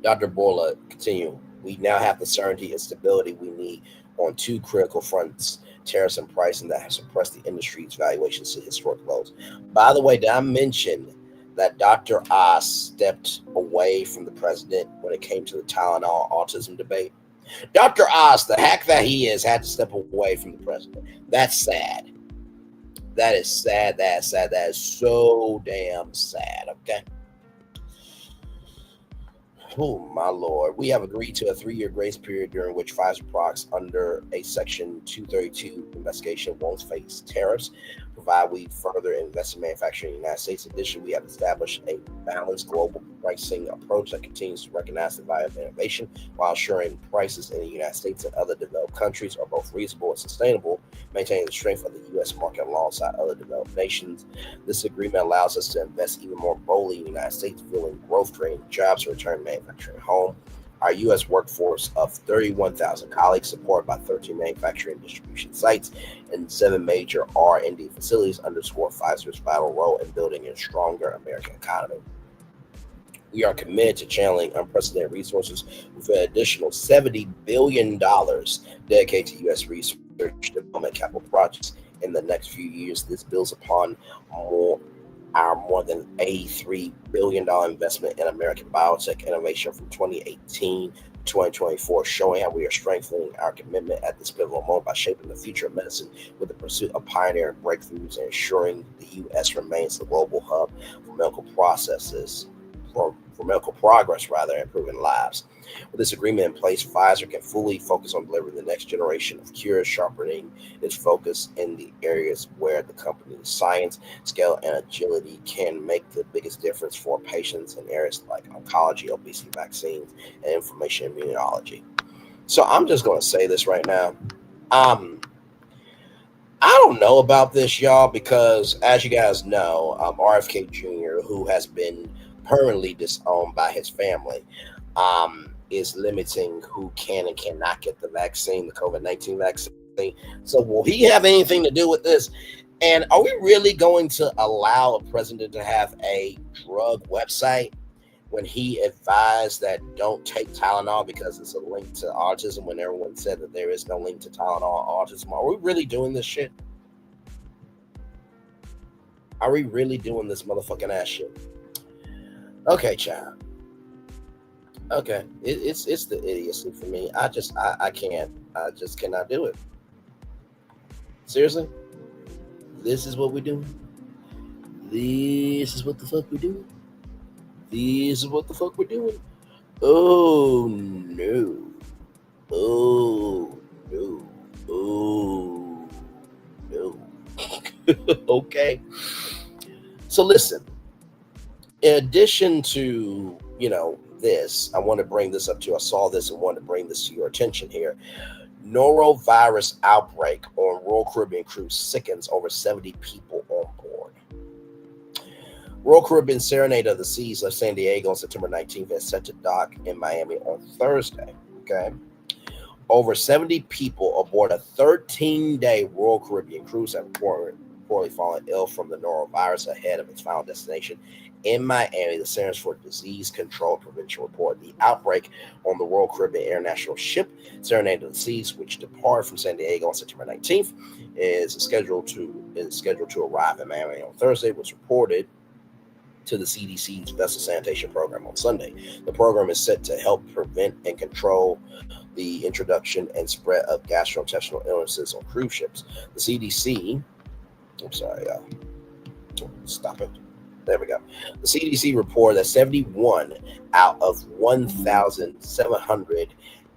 Dr. Bourla continued, we now have the certainty and stability we need on two critical fronts, tariffs and pricing, that have suppressed the industry's valuations to historic lows. By the way, did I mention that Dr. Oz stepped away from the president when it came to the Tylenol autism debate? Dr. Oz, the hack that he is, had to step away from the president. That's sad. That is sad. That is sad. That is so damn sad. Okay. Oh, my Lord. We have agreed to a 3-year grace period during which Pfizer products under a Section 232 investigation won't face tariffs, provided we further invest in manufacturing in the United States. In addition, we have established a balanced global pricing approach that continues to recognize the value of innovation while ensuring prices in the United States and other developed countries are both reasonable and sustainable, maintaining the strength of the U.S. market alongside other developed nations. This agreement allows us to invest even more boldly in the United States, fueling growth, creating jobs, and returning manufacturing home. Our U.S. workforce of 31,000 colleagues, supported by 13 manufacturing and distribution sites and 7 major R&D facilities, underscore Pfizer's vital role in building a stronger American economy. We are committed to channeling unprecedented resources with an additional $70 billion dedicated to U.S. research development capital projects in the next few years. This builds upon our more than $83 billion investment in American biotech innovation from 2018 to 2024, showing how we are strengthening our commitment at this pivotal moment by shaping the future of medicine with the pursuit of pioneering breakthroughs and ensuring the U.S. remains the global hub for medical processes, for medical progress, improving lives. With this agreement in place, Pfizer can fully focus on delivering the next generation of cures, sharpening its focus in the areas where the company's science, scale, and agility can make the biggest difference for patients in areas like oncology, obesity, vaccines, and information immunology. So I'm just going to say this right now. I don't know about this, y'all, because as you guys know, RFK Jr., who has been permanently disowned by his family, is limiting who can and cannot get the vaccine, the COVID-19 vaccine. So will he have anything to do with this? And are we really going to allow a president to have a drug website when he advised that don't take Tylenol because it's a link to autism, when everyone said that there is no link to Tylenol or autism? Are we really doing this shit? Are we really doing this motherfucking ass shit? Okay, child. Okay, it's the idiocy for me. I can't. I just cannot do it. Seriously, this is what we do. This is what the fuck we do. This is what the fuck we're doing. Oh no. Oh no. Oh no. Okay. So listen. In addition to this, I want to bring this up to you. I saw this and wanted to bring this to your attention here. Norovirus outbreak on Royal Caribbean cruise sickens over 70 people on board. Royal Caribbean Serenade of the Seas left San Diego on September 19th and set to dock in Miami on Thursday. Okay. Over 70 people aboard a 13-day Royal Caribbean cruise have reportedly fallen ill from the norovirus ahead of its final destination in Miami. The Centers for Disease Control and Prevention reported the outbreak on the Royal Caribbean international ship Serenade of the Seas, which departed from San Diego on September 19th, is scheduled to arrive in Miami on Thursday. Was reported to the CDC's vessel sanitation program on Sunday. The program is set to help prevent and control the introduction and spread of gastrointestinal illnesses on cruise ships. The CDC, stop it. There we go. The CDC reported that 71 out of 1,700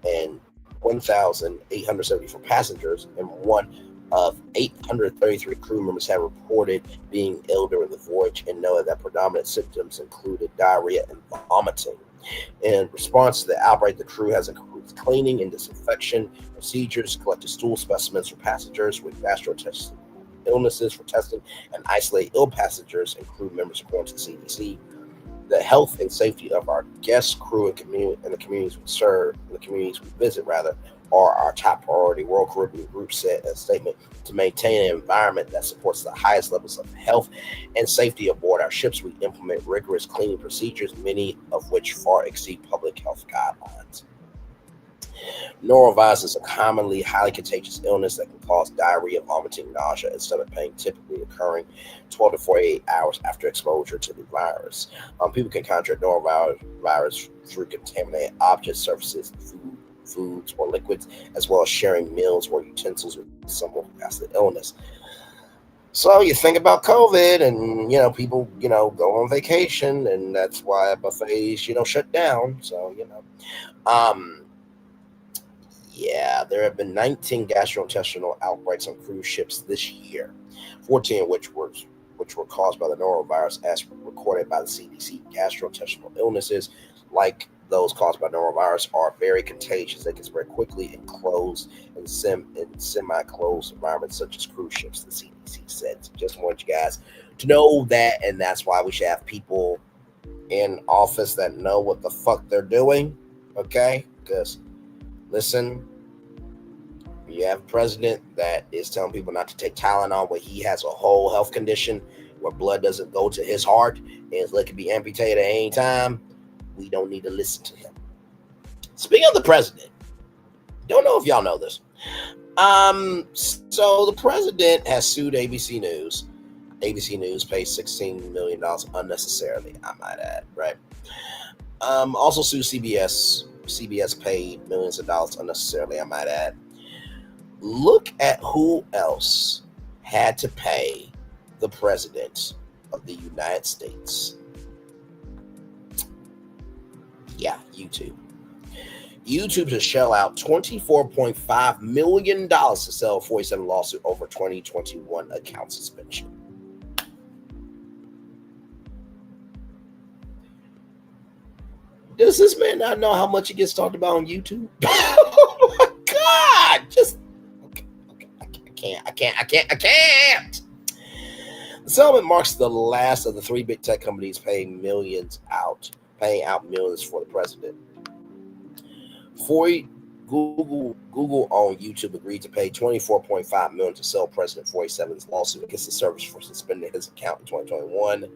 and 1,874 passengers and one of 833 crew members have reported being ill during the voyage, and noted that predominant symptoms included diarrhea and vomiting. In response to the outbreak, the crew has included cleaning and disinfection procedures, collected stool specimens for passengers with gastrointestinal illnesses for testing, and isolate ill passengers and crew members according to the CDC. The health and safety of our guests, crew, and the communities we serve, and the communities we visit, are our top priority. Royal Caribbean Group said in a statement to maintain an environment that supports the highest levels of health and safety aboard our ships. We implement rigorous cleaning procedures, many of which far exceed public health guidelines. Norovirus is a commonly highly contagious illness that can cause diarrhea, vomiting, nausea, and stomach pain, typically occurring 12 to 48 hours after exposure to the virus. People can contract norovirus through contaminated objects, surfaces, foods, or liquids, as well as sharing meals or utensils with someone who has the illness. So you think about COVID, and people go on vacation, and that's why buffets shut down. So yeah, there have been 19 gastrointestinal outbreaks on cruise ships this year, 14 of which were caused by the norovirus, as recorded by the CDC. Gastrointestinal illnesses, like those caused by norovirus, are very contagious. They can spread quickly in closed and semi-closed environments such as cruise ships, the CDC said. So just want you guys to know that, and that's why we should have people in office that know what the fuck they're doing, okay? Because, listen, you have a president that is telling people not to take Tylenol when he has a whole health condition where blood doesn't go to his heart and his leg can be amputated at any time. We don't need to listen to him. Speaking of the president, don't know if y'all know this. So the president has sued ABC News. ABC News paid $16 million unnecessarily, I might add, right? Also sued CBS. CBS paid millions of dollars unnecessarily, I might add. Look at who else had to pay the president of the United States. Yeah, YouTube. YouTube to shell out $24.5 million to settle a 47 lawsuit over 2021 account suspension. Does this man not know how much he gets talked about on YouTube? Oh my God! I can't. The settlement marks the last of the three big tech companies paying out millions for the president. Google owned YouTube agreed to pay $24.5 million to settle President 47's lawsuit against the service for suspending his account in 2021.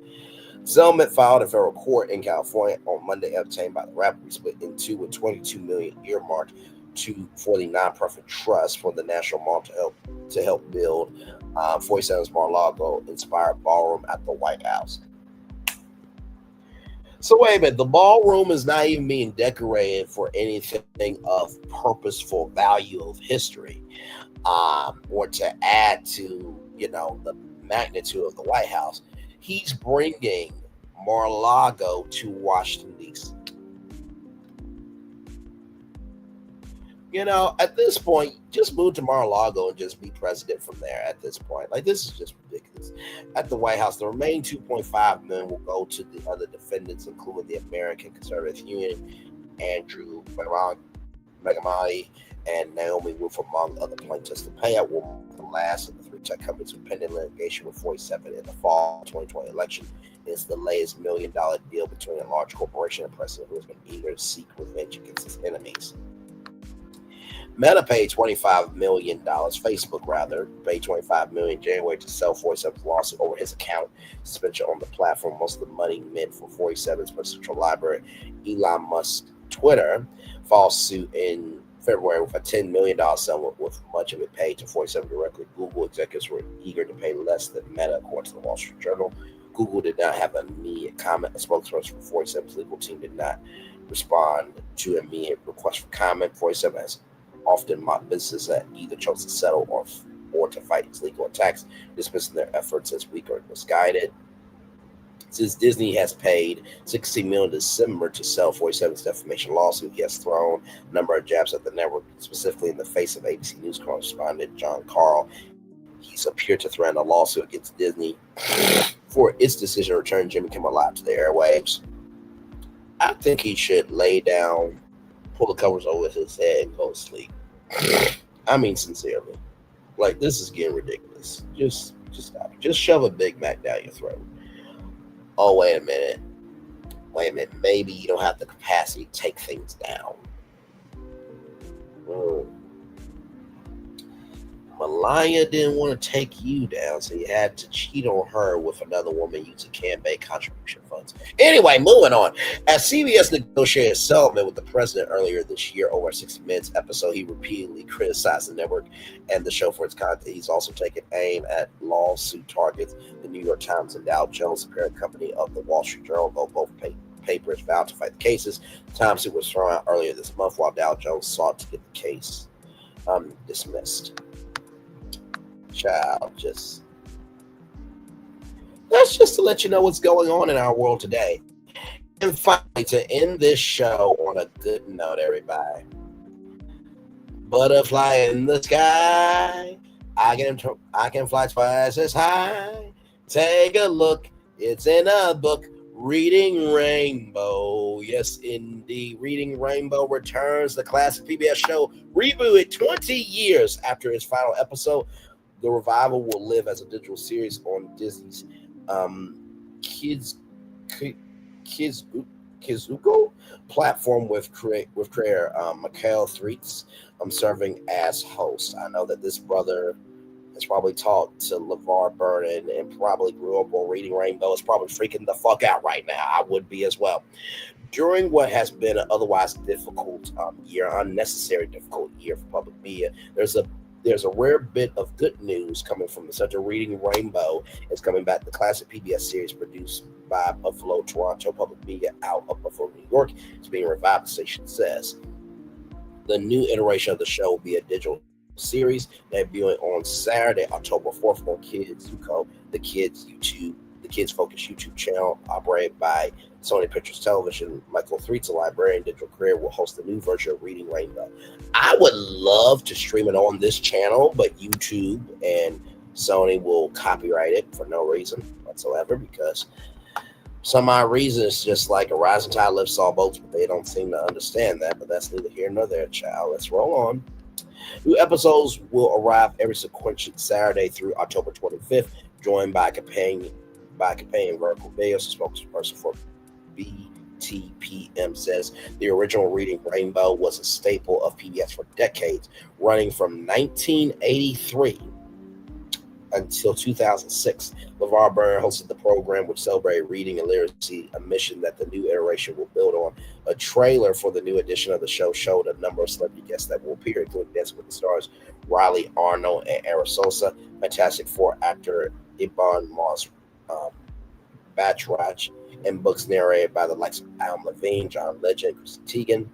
Settlement filed in federal court in California on Monday, obtained by the rapper, split in two with $22 million earmarked for the nonprofit trust for the National Mall to help build 47's Mar-a-Lago inspired ballroom at the White House. So wait a minute, the ballroom is not even being decorated for anything of purposeful value of history, or to add to, the magnitude of the White House. He's bringing Mar-a-Lago to Washington, D.C. At this point, just move to Mar-a-Lago and just be president from there at this point. Like, this is just ridiculous. At the White House, the remaining $2.5 million will go to the other defendants, including the American Conservative Union, Andrew Megamati, and Naomi Wolf, among other plaintiffs. The payout will be the last of the three tech companies who pending litigation with 47 in the fall 2020 election. It's the latest $1 million deal between a large corporation and president who has been eager to seek revenge against his enemies. Meta paid $25 million, Facebook paid $25 million in January to sell 47's lawsuit over his account suspension on the platform. Most of the money meant for 47's central library. Elon Musk Twitter filed suit in February with a $10 million settlement, with much of it paid to 47 directly. Google executives were eager to pay less than Meta, according to the Wall Street Journal. Google did not have an immediate comment. A spokesperson for 47's legal team did not respond to immediate requests for comment. 47 has often mocked businesses that either chose to settle or to fight its legal attacks, dismissing their efforts as weak or misguided. Since Disney has paid $60 million in December to sell 47's defamation lawsuit, he has thrown a number of jabs at the network, specifically in the face of ABC News correspondent John Carl. He's appeared to threaten a lawsuit against Disney for its decision to return Jimmy Kimmel Live to the airwaves. I think he should lay down, pull the covers over his head, and go to sleep. I mean, sincerely. Like, this is getting ridiculous. Just stop it. Just shove a Big Mac down your throat. Oh, wait a minute. Maybe you don't have the capacity to take things down. Melania didn't want to take you down, so you had to cheat on her with another woman using campaign contribution funds. Anyway, moving on. As CBS negotiated a settlement with the president earlier this year over a 60 Minutes episode, he repeatedly criticized the network and the show for its content. He's also taken aim at lawsuit targets. The New York Times and Dow Jones, the parent company of the Wall Street Journal, both papers vowed to fight the cases. The Times suit was thrown out earlier this month, while Dow Jones sought to get the case dismissed. That's just to let you know what's going on in our world today. And finally, to end this show on a good note, everybody. Butterfly in the sky, I can fly twice as high. Take a look, it's in a book. Reading Rainbow. Yes, indeed. Reading Rainbow returns. The classic PBS show rebooted 20 years after its final episode. The revival will live as a digital series on Disney's Kizuko platform with creator Mikhail Threets serving as host. I know that this brother has probably talked to LeVar Burton and probably grew up on Reading Rainbow. Is probably freaking the fuck out right now. I would be as well. During what has been an otherwise difficult unnecessary difficult year for public media, there's a rare bit of good news coming from the center. Reading Rainbow is coming back. The classic PBS series produced by Buffalo, Toronto Public Media out of Buffalo, New York, is being revived, the station says. The new iteration of the show will be a digital series debuting on Saturday, October 4th on Kizuko, the kids focused YouTube channel operated by Sony Pictures Television. Michael Threets, a librarian digital career, will host a new version of Reading Rainbow. I would love to stream it on this channel, but YouTube and Sony will copyright it for no reason whatsoever, because some odd reason it's just like a rising tide lifts all boats, but they don't seem to understand that. But that's neither here nor there, child. Let's roll on. New episodes will arrive every sequential Saturday through October 25th, joined by companion vertical videos. The spokesperson for BTPM says the original Reading Rainbow was a staple of PBS for decades, running from 1983 until 2006. LeVar Burton hosted the program, which celebrated reading and literacy, a mission that the new iteration will build on. A trailer for the new edition of the show showed a number of celebrity guests that will appear, including Dancing with the Stars, Riley Arnold, and Ara Sosa, Fantastic Four actor Ibn Moss Bachrach, and books narrated by the likes of Adam Levine, John Legend, Chrissy Teigen.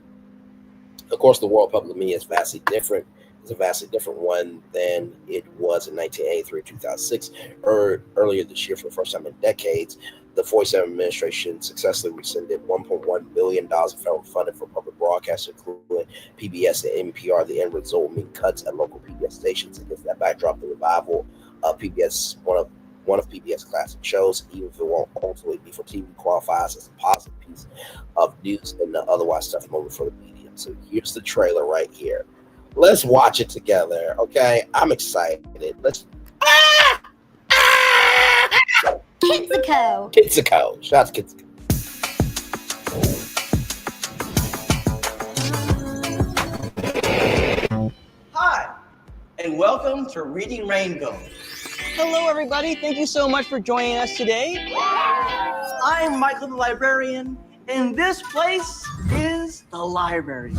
Of course, the world public media is vastly different. It's a vastly different one than it was in 1983, 2006. Earlier this year, for the first time in decades, the 47 administration successfully rescinded $1.1 billion of federal funding for public broadcasters, including PBS and NPR. The end result mean cuts at local PBS stations. Against that backdrop, the revival of PBS, one of PBS classic shows, even if it won't ultimately be for TV, qualifies as a positive piece of news and the otherwise tough moment for the media. So here's the trailer right here. Let's watch it together, okay? I'm excited. Let's. Kidsico. Kidsico. Shout out to Kidsico. Hi, and welcome to Reading Rainbow. Hello, everybody. Thank you so much for joining us today. I'm Michael the Librarian, and this place is the library.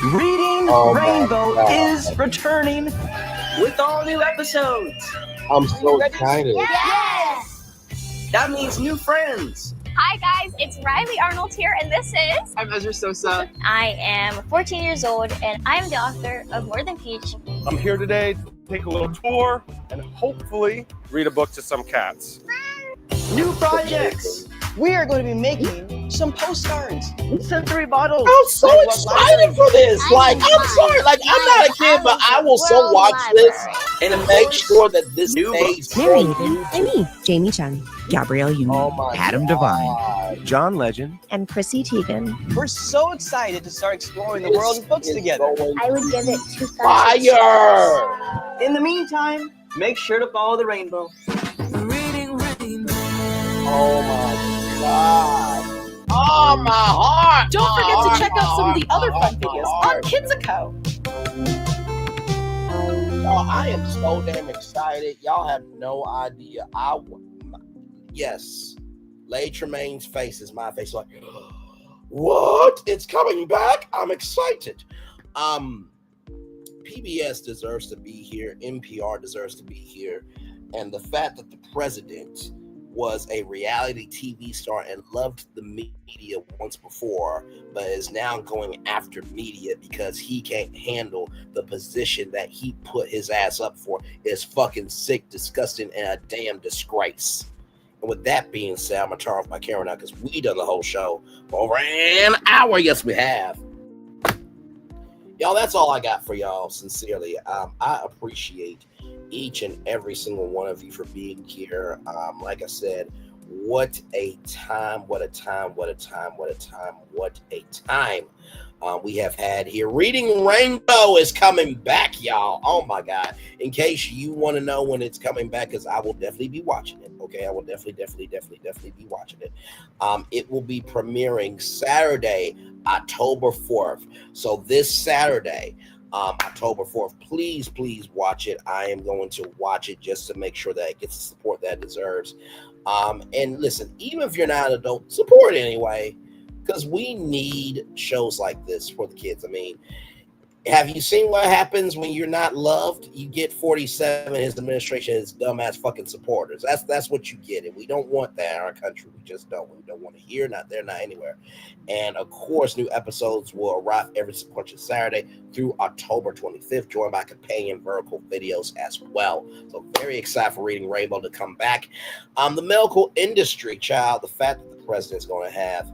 Reading Rainbow is returning with all new episodes. I'm so excited. Yes! That means new friends. Hi guys, it's Riley Arnold here, and this is... I'm Ezra Sosa. I am 14 years old, and I'm the author of More Than Peach. I'm here today to take a little tour and hopefully read a book to some cats. New projects. We are going to be making some postcards, sensory bottles. I'm so excited for this. I'm sorry. I'm not a kid, but I will so watch this and make sure that this stays. And me, Jamie Chung, Gabrielle Union, Adam Devine, John Legend, and Chrissy Teigen. We're so excited to start exploring the world of books together. I would give it 2 thumbs. Fire! In the meantime, make sure to follow the rainbow. Reading Rainbow. Oh my God. Oh my heart. Don't forget to check out some of the other fun videos on Kidsico. I am so damn excited. Y'all have no idea. Yes. Leigh Tremaine's face is my face. Like, what? It's coming back? I'm excited. PBS deserves to be here. NPR deserves to be here. And the fact that the president was a reality TV star and loved the media once before, but is now going after media because he can't handle the position that he put his ass up for is fucking sick, disgusting, and a damn disgrace. And with that being said, I'm gonna turn off my camera now because we done the whole show for over an hour. Yes, we have. Y'all, that's all I got for y'all, sincerely. I appreciate each and every single one of you for being here. Like I said, what a time, what a time, what a time, what a time, what a time we have had here. Reading Rainbow is coming back, y'all. Oh my God. In case you want to know when it's coming back, because I will definitely be watching it. Okay, I will definitely be watching it. It will be premiering Saturday, October 4th. So this Saturday, October 4th, please watch it. I am going to watch it just to make sure that it gets the support that it deserves. And listen, even if you're not an adult, support it anyway, because we need shows like this for the kids. I mean, have you seen what happens when you're not loved? You get 47, his administration, his dumbass fucking supporters. That's what you get, and we don't want that in our country. We just don't. We don't want to hear, not there, not anywhere. And of course, new episodes will arrive every sequential Saturday through October 25th, joined by companion vertical videos as well. So very excited for Reading Rainbow to come back. The medical industry, child, the fact that the president's going to have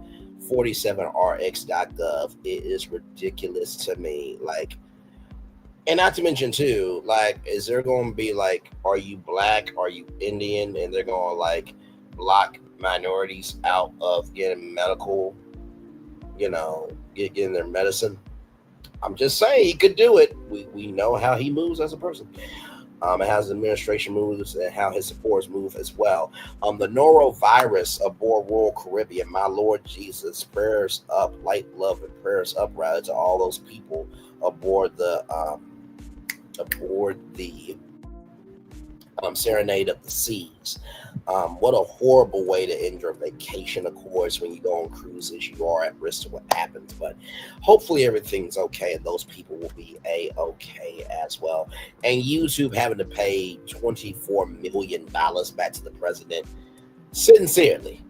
47rx.gov, it is ridiculous to me. Like, and not to mention too, like, is there going to be like, are you black, are you Indian, and they're going to like block minorities out of getting medical, getting their medicine? I'm just saying he could do it. We know how he moves as a person. And how his administration moves and how his supporters move as well. The norovirus aboard Royal Caribbean, my Lord Jesus, prayers up, light, love, and prayers up, rather, to all those people aboard the Serenade of the Seas. What a horrible way to end your vacation. Of course, when you go on cruises, you are at risk of what happens, but hopefully everything's okay and those people will be a-okay as well. And YouTube having to pay $24 million back to the president. Sincerely,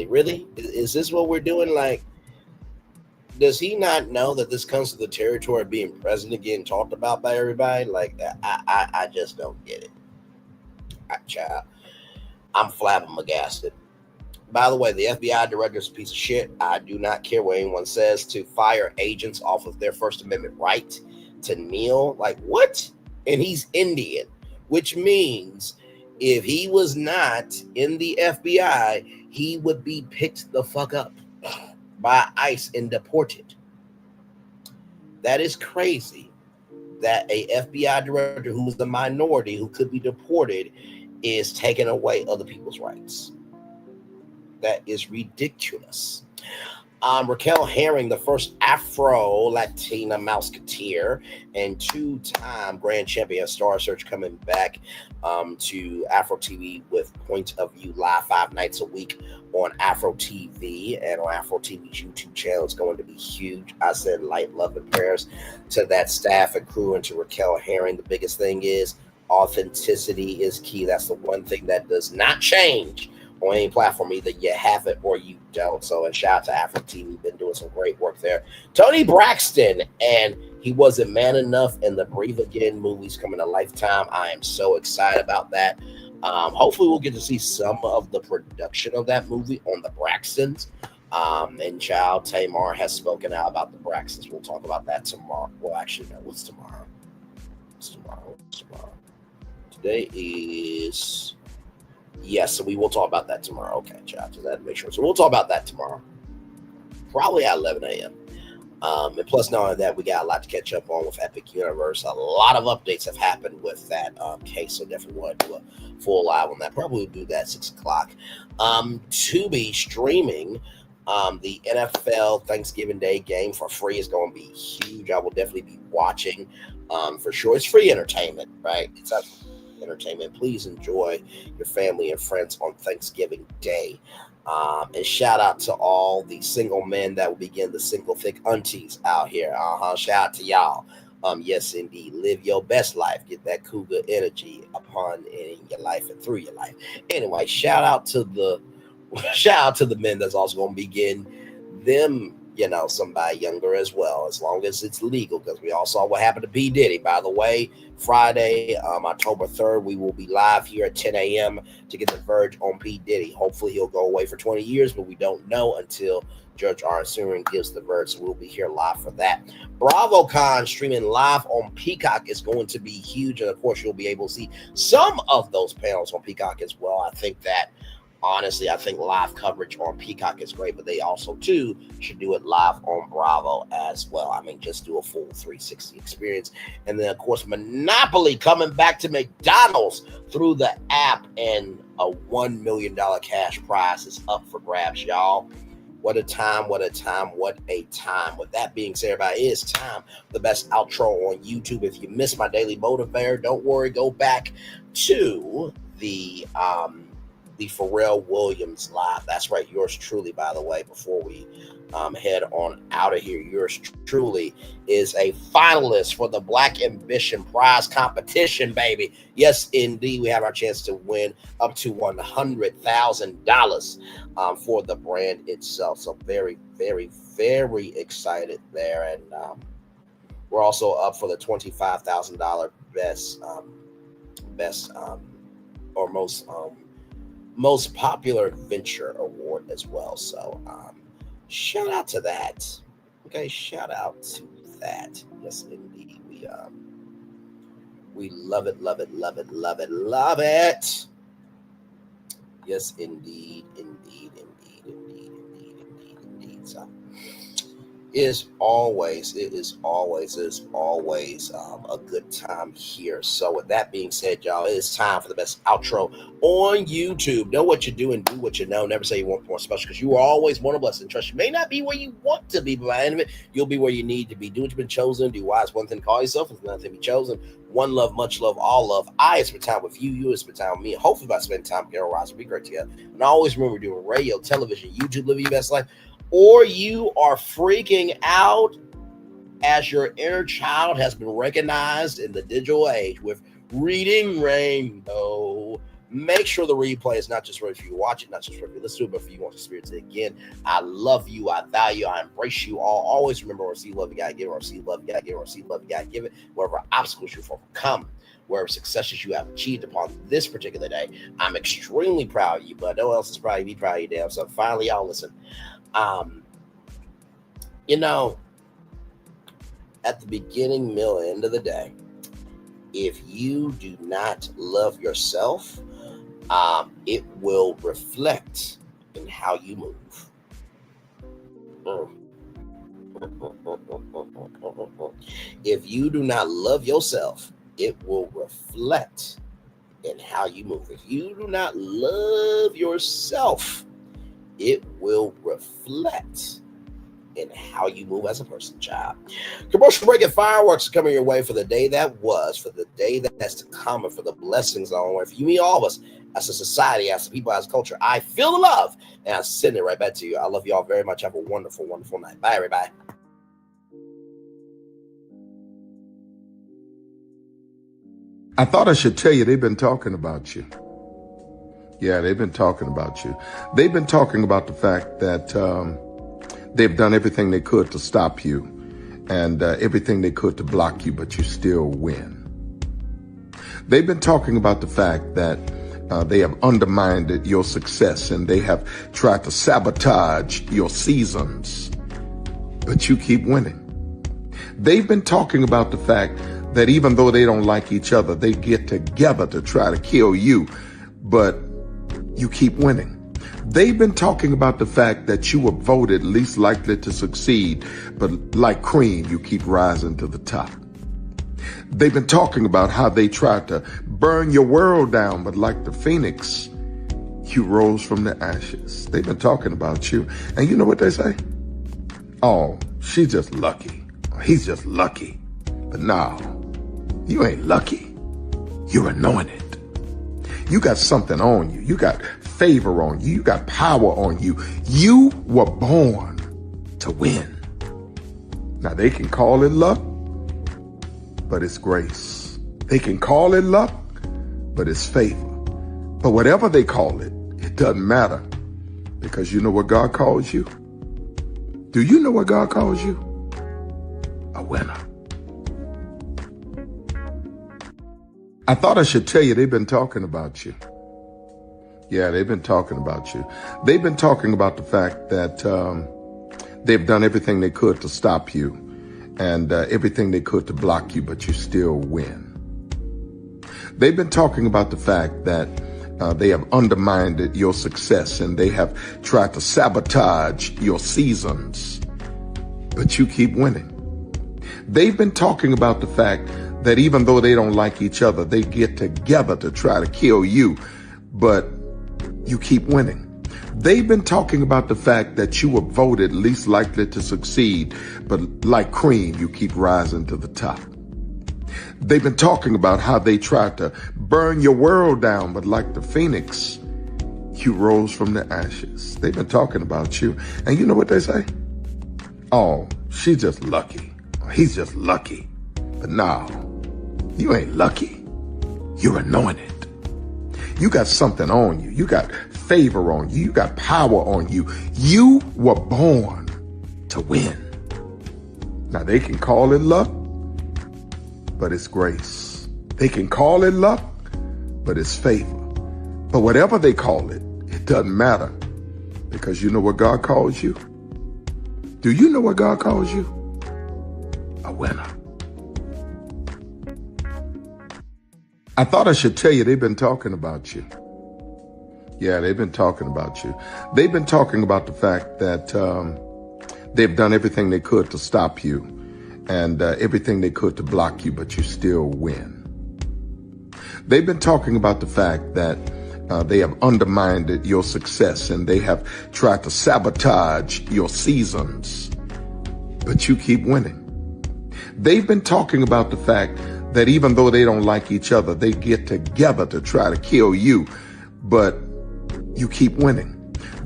really? Is this what we're doing? Like, does he not know that this comes to the territory of being president getting talked about by everybody? Like, I just don't get it. Child, I'm flabbergasted. By the way, the FBI director is a piece of shit. I do not care what anyone says. To fire agents off of their First Amendment right to kneel, like what? And he's Indian, which means if he was not in the FBI, he would be picked the fuck up by ICE and deported. That is crazy that a FBI director who is a minority who could be deported is taking away other people's rights. That is ridiculous. Raquel Herring, the first Afro-Latina Mouseketeer and two-time grand champion Star Search, coming back to Afro TV with Point of View live 5 nights a week on Afro TV, and on Afro TV's YouTube channel. It's going to be huge. I said light, love, and prayers to that staff and crew and to Raquel Herring. The biggest thing is authenticity is key. That's the one thing that does not change on any platform. Either you have it or you don't. So, and shout out to Afro TV, been doing some great work there. Toni Braxton, and he wasn't man enough, and the Breathe Again movie's coming to Lifetime. I am so excited about that. Hopefully we'll get to see some of the production of that movie on the Braxtons. And child Tamar has spoken out about the Braxtons. We'll talk about that tomorrow. Well, actually, no, what's tomorrow? It's tomorrow. Today is... Yes, so we will talk about that tomorrow. Okay, child, just had to make sure. So we'll talk about that tomorrow, probably at 11 a.m. And plus, not only that, we got a lot to catch up on with Epic Universe. A lot of updates have happened with that case, so definitely want to do a full live on that. Probably will do that at 6 o'clock. Tubi streaming the NFL Thanksgiving Day game for free is going to be huge. I will definitely be watching for sure. It's free entertainment, right? It's entertainment. Please enjoy your family and friends on Thanksgiving Day. And shout out to all the single men that will begin the single thick aunties out here. Shout out to y'all. Yes, indeed. Live your best life. Get that cougar energy upon in your life and through your life. Anyway, shout out to the men that's also going to begin them, somebody younger as well, as long as it's legal, because we all saw what happened to P. Diddy. By the way, Friday, October 3rd, we will be live here at 10 a.m. to get the verge on P. Diddy. Hopefully he'll go away for 20 years, but we don't know until Judge R. Surin gives the verge, so we'll be here live for that. Bravocon streaming live on Peacock is going to be huge, and of course you'll be able to see some of those panels on Peacock as well. I think live coverage on Peacock is great, but they also, too, should do it live on Bravo as well. I mean, just do a full 360 experience. And then, of course, Monopoly coming back to McDonald's through the app, and a $1 million cash prize is up for grabs, y'all. What a time, what a time, what a time. With that being said, everybody, it is time for the best outro on YouTube. If you missed my daily motivator, don't worry, go back to the Pharrell Williams live. That's right, yours truly, by the way, before we head on out of here, yours truly is a finalist for the Black Ambition Prize competition, baby. Yes, indeed, we have our chance to win up to $100,000 for the brand itself. So very, very, very excited there. And we're also up for the $25,000 best or most popular venture award as well. So shout out to that. Okay, shout out to that. Yes, indeed. We love it, love it, love it, love it, love it. Yes, indeed, indeed, indeed, indeed, indeed, indeed, indeed. So It is always a good time here. So with that being said, y'all, it is time for the best outro on YouTube. Know what you do and do what you know. Never say you want more special, because you are always one of us. And trust, you may not be where you want to be, but by the end of it, you'll be where you need to be. Do what you've been chosen. Do wise. One thing to call yourself, and another thing to be chosen. One love, much love, all love. I spend time with you. You spend time with me. And hopefully by spending time together, rise will be great together. And always remember, we're doing radio, television, YouTube, living your best life, or you are freaking out as your inner child has been recognized in the digital age with Reading Rainbow. Make sure the replay is not just for you watch it, not just for you listen to it, but for you want to experience it again. I love you. I value. I embrace you all. Always remember, or see love you gotta give, or see love you gotta give, or see love you gotta give it. Wherever obstacles you've overcome, wherever successes you have achieved upon this particular day, I'm extremely proud of you. But no one else is proud of you. Be proud of you, damn. So finally, y'all listen. At the beginning, middle, and end of the day, if you do not love yourself, it will reflect in how you move. If you do not love yourself, it will reflect in how you move. If you do not love yourself, it will reflect in how you move as a person, child. Commercial break and fireworks are coming your way for the day that was, for the day that's to come, and for the blessings on the way. For you, me, all of us, as a society, as a people, as a culture, I feel the love, and I send it right back to you. I love you all very much. Have a wonderful, wonderful night. Bye, everybody. I thought I should tell you, they've been talking about you. Yeah, they've been talking about you. They've been talking about the fact that they've done everything they could to stop you and everything they could to block you, but you still win. They've been talking about the fact that they have undermined your success and they have tried to sabotage your seasons, but you keep winning. They've been talking about the fact that even though they don't like each other, they get together to try to kill you, but you keep winning. They've been talking about the fact that you were voted least likely to succeed, but like cream, you keep rising to the top. They've been talking about how they tried to burn your world down, but like the phoenix, you rose from the ashes. They've been talking about you. And you know what they say? Oh, she's just lucky. He's just lucky. But no, you ain't lucky. You're anointed. You got something on you. You got favor on you. You got power on you. You were born to win. Now they can call it luck, but it's grace. They can call it luck, but it's favor. But whatever they call it, it doesn't matter, because you know what God calls you? Do you know what God calls you? A winner. I thought I should tell you, they've been talking about you. Yeah, they've been talking about you. They've been talking about the fact that they've done everything they could to stop you and everything they could to block you, but you still win. They've been talking about the fact that they have undermined your success and they have tried to sabotage your seasons, but you keep winning. They've been talking about the fact that even though they don't like each other, they get together to try to kill you, but you keep winning. They've been talking about the fact that you were voted least likely to succeed, but like cream, you keep rising to the top. They've been talking about how they tried to burn your world down, but like the phoenix, you rose from the ashes. They've been talking about you. And you know what they say? Oh, she's just lucky. He's just lucky. But no, you ain't lucky. You're anointed. You got something on you. You got favor on you. You got power on you. You were born to win. Now they can call it luck, but it's grace. They can call it luck, but it's favor. But whatever they call it, it doesn't matter, because you know what God calls you? Do you know what God calls you? A winner. I thought I should tell you, they've been talking about you. Yeah, they've been talking about you. They've been talking about the fact that They've done everything they could to stop you and everything they could to block you, but you still win. They've been talking about the fact that they have undermined your success and they have tried to sabotage your seasons, but you keep winning. They've been talking about the fact that even though they don't like each other, they get together to try to kill you, but you keep winning.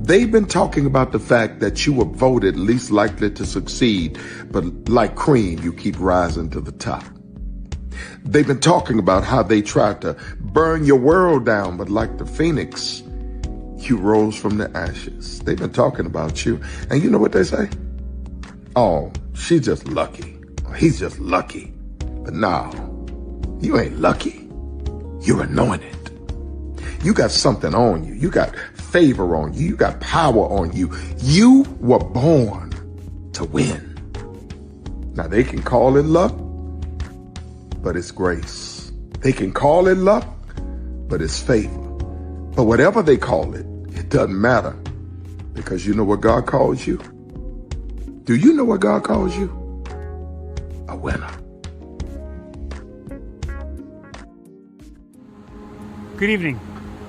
They've been talking about the fact that you were voted least likely to succeed, but like cream, you keep rising to the top. They've been talking about how they tried to burn your world down, but like the phoenix, you rose from the ashes. They've been talking about you, and you know what they say? Oh, she's just lucky. He's just lucky. But no, you ain't lucky. You're anointed. You got something on you. You got favor on you. You got power on you. You were born to win. Now, they can call it luck, but it's grace. They can call it luck, but it's favor. But whatever they call it, it doesn't matter, because you know what God calls you? Do you know what God calls you? A winner. Good evening.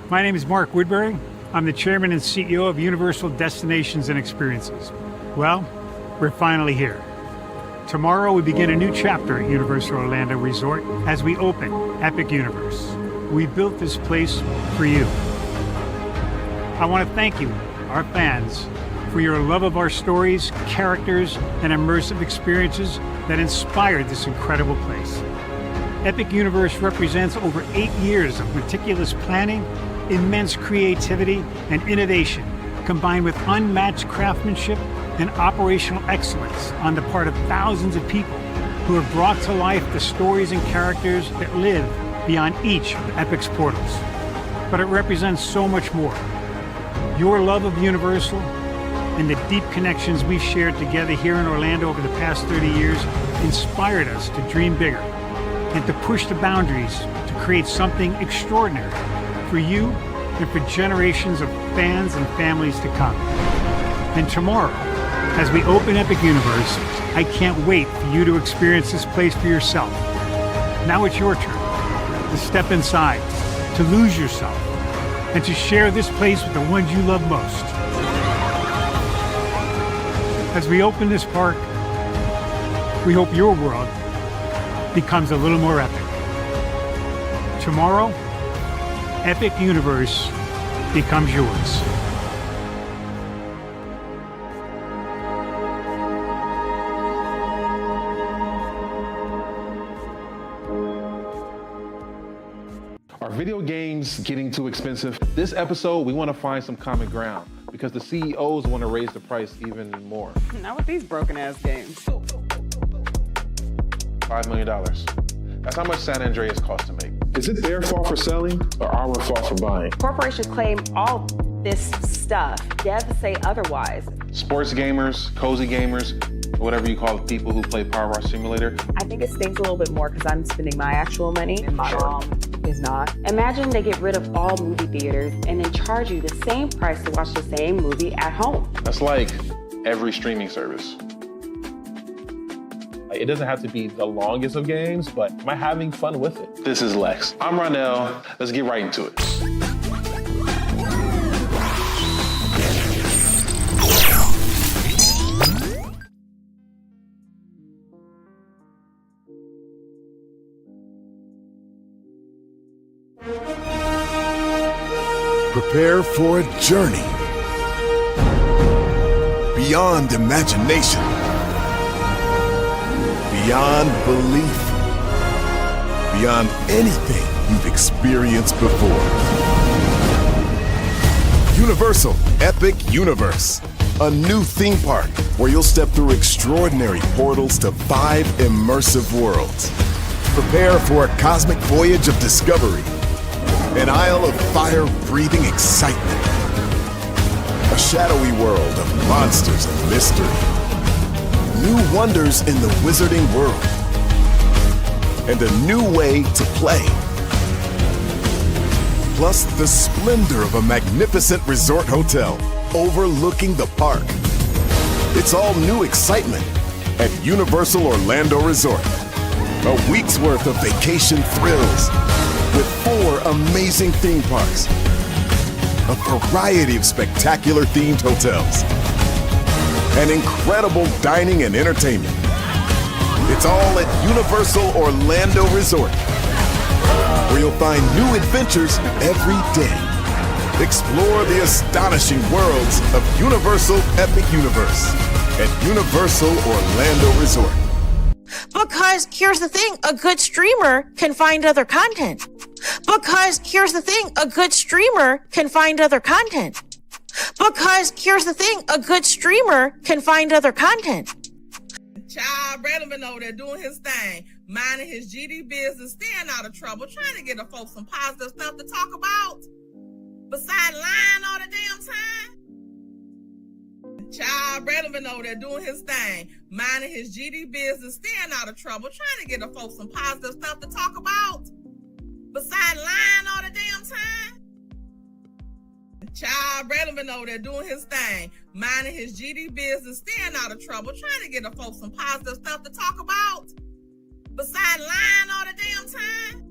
My name is Mark Woodbury. I'm the chairman and CEO of Universal Destinations and Experiences. Well, we're finally here. Tomorrow we begin a new chapter at Universal Orlando Resort as we open Epic Universe. We built this place for you. I want to thank you, our fans, for your love of our stories, characters, and immersive experiences that inspired this incredible place. Epic Universe represents over 8 years of meticulous planning, immense creativity, and innovation, combined with unmatched craftsmanship and operational excellence on the part of thousands of people who have brought to life the stories and characters that live beyond each of Epic's portals. But it represents so much more. Your love of Universal and the deep connections we've shared together here in Orlando over the past 30 years inspired us to dream bigger and to push the boundaries to create something extraordinary for you and for generations of fans and families to come. And tomorrow, as we open Epic Universe, I can't wait for you to experience this place for yourself. Now it's your turn to step inside, to lose yourself, and to share this place with the ones you love most. As we open this park, we hope your world becomes a little more epic. Tomorrow, Epic Universe becomes yours. Are video games getting too expensive? This episode, we want to find some common ground because the CEOs want to raise the price even more. Not with these broken ass games. $5 million. That's how much San Andreas costs to make. Is it their fault for selling or our fault for buying? Corporations claim all this stuff. Devs say otherwise. Sports gamers, cozy gamers, whatever you call the people who play Power Wash Simulator. I think it stings a little bit more because I'm spending my actual money and my mom is not. Imagine they get rid of all movie theaters and then charge you the same price to watch the same movie at home. That's like every streaming service. It doesn't have to be the longest of games, but am I having fun with it? This is Lex. I'm Ronell. Let's get right into it. Prepare for a journey beyond imagination, beyond belief, beyond anything you've experienced before. Universal Epic Universe, a new theme park where you'll step through extraordinary portals to 5 immersive worlds. Prepare for a cosmic voyage of discovery, an isle of fire-breathing excitement, a shadowy world of monsters and mystery, new wonders in the wizarding world, and a new way to play. Plus the splendor of a magnificent resort hotel overlooking the park. It's all new excitement at Universal Orlando Resort. A week's worth of vacation thrills with 4 amazing theme parks, a variety of spectacular themed hotels, and incredible dining and entertainment. It's all at Universal Orlando Resort, where you'll find new adventures every day. Explore the astonishing worlds of Universal Epic Universe at Universal Orlando Resort. Because here's the thing, a good streamer can find other content. Because here's the thing, a good streamer can find other content. Because here's the thing, a good streamer can find other content. Child Relevant over there doing his thing, minding his GD business, staying out of trouble, trying to get the folks some positive stuff to talk about. Besides lying all the damn time. Child Relevant over there doing his thing, minding his GD business, staying out of trouble, trying to get the folks some positive stuff to talk about. Besides lying all the damn time. Child Relevant over there doing his thing, minding his GD business, staying out of trouble, trying to get the folks some positive stuff to talk about. Besides lying all the damn time.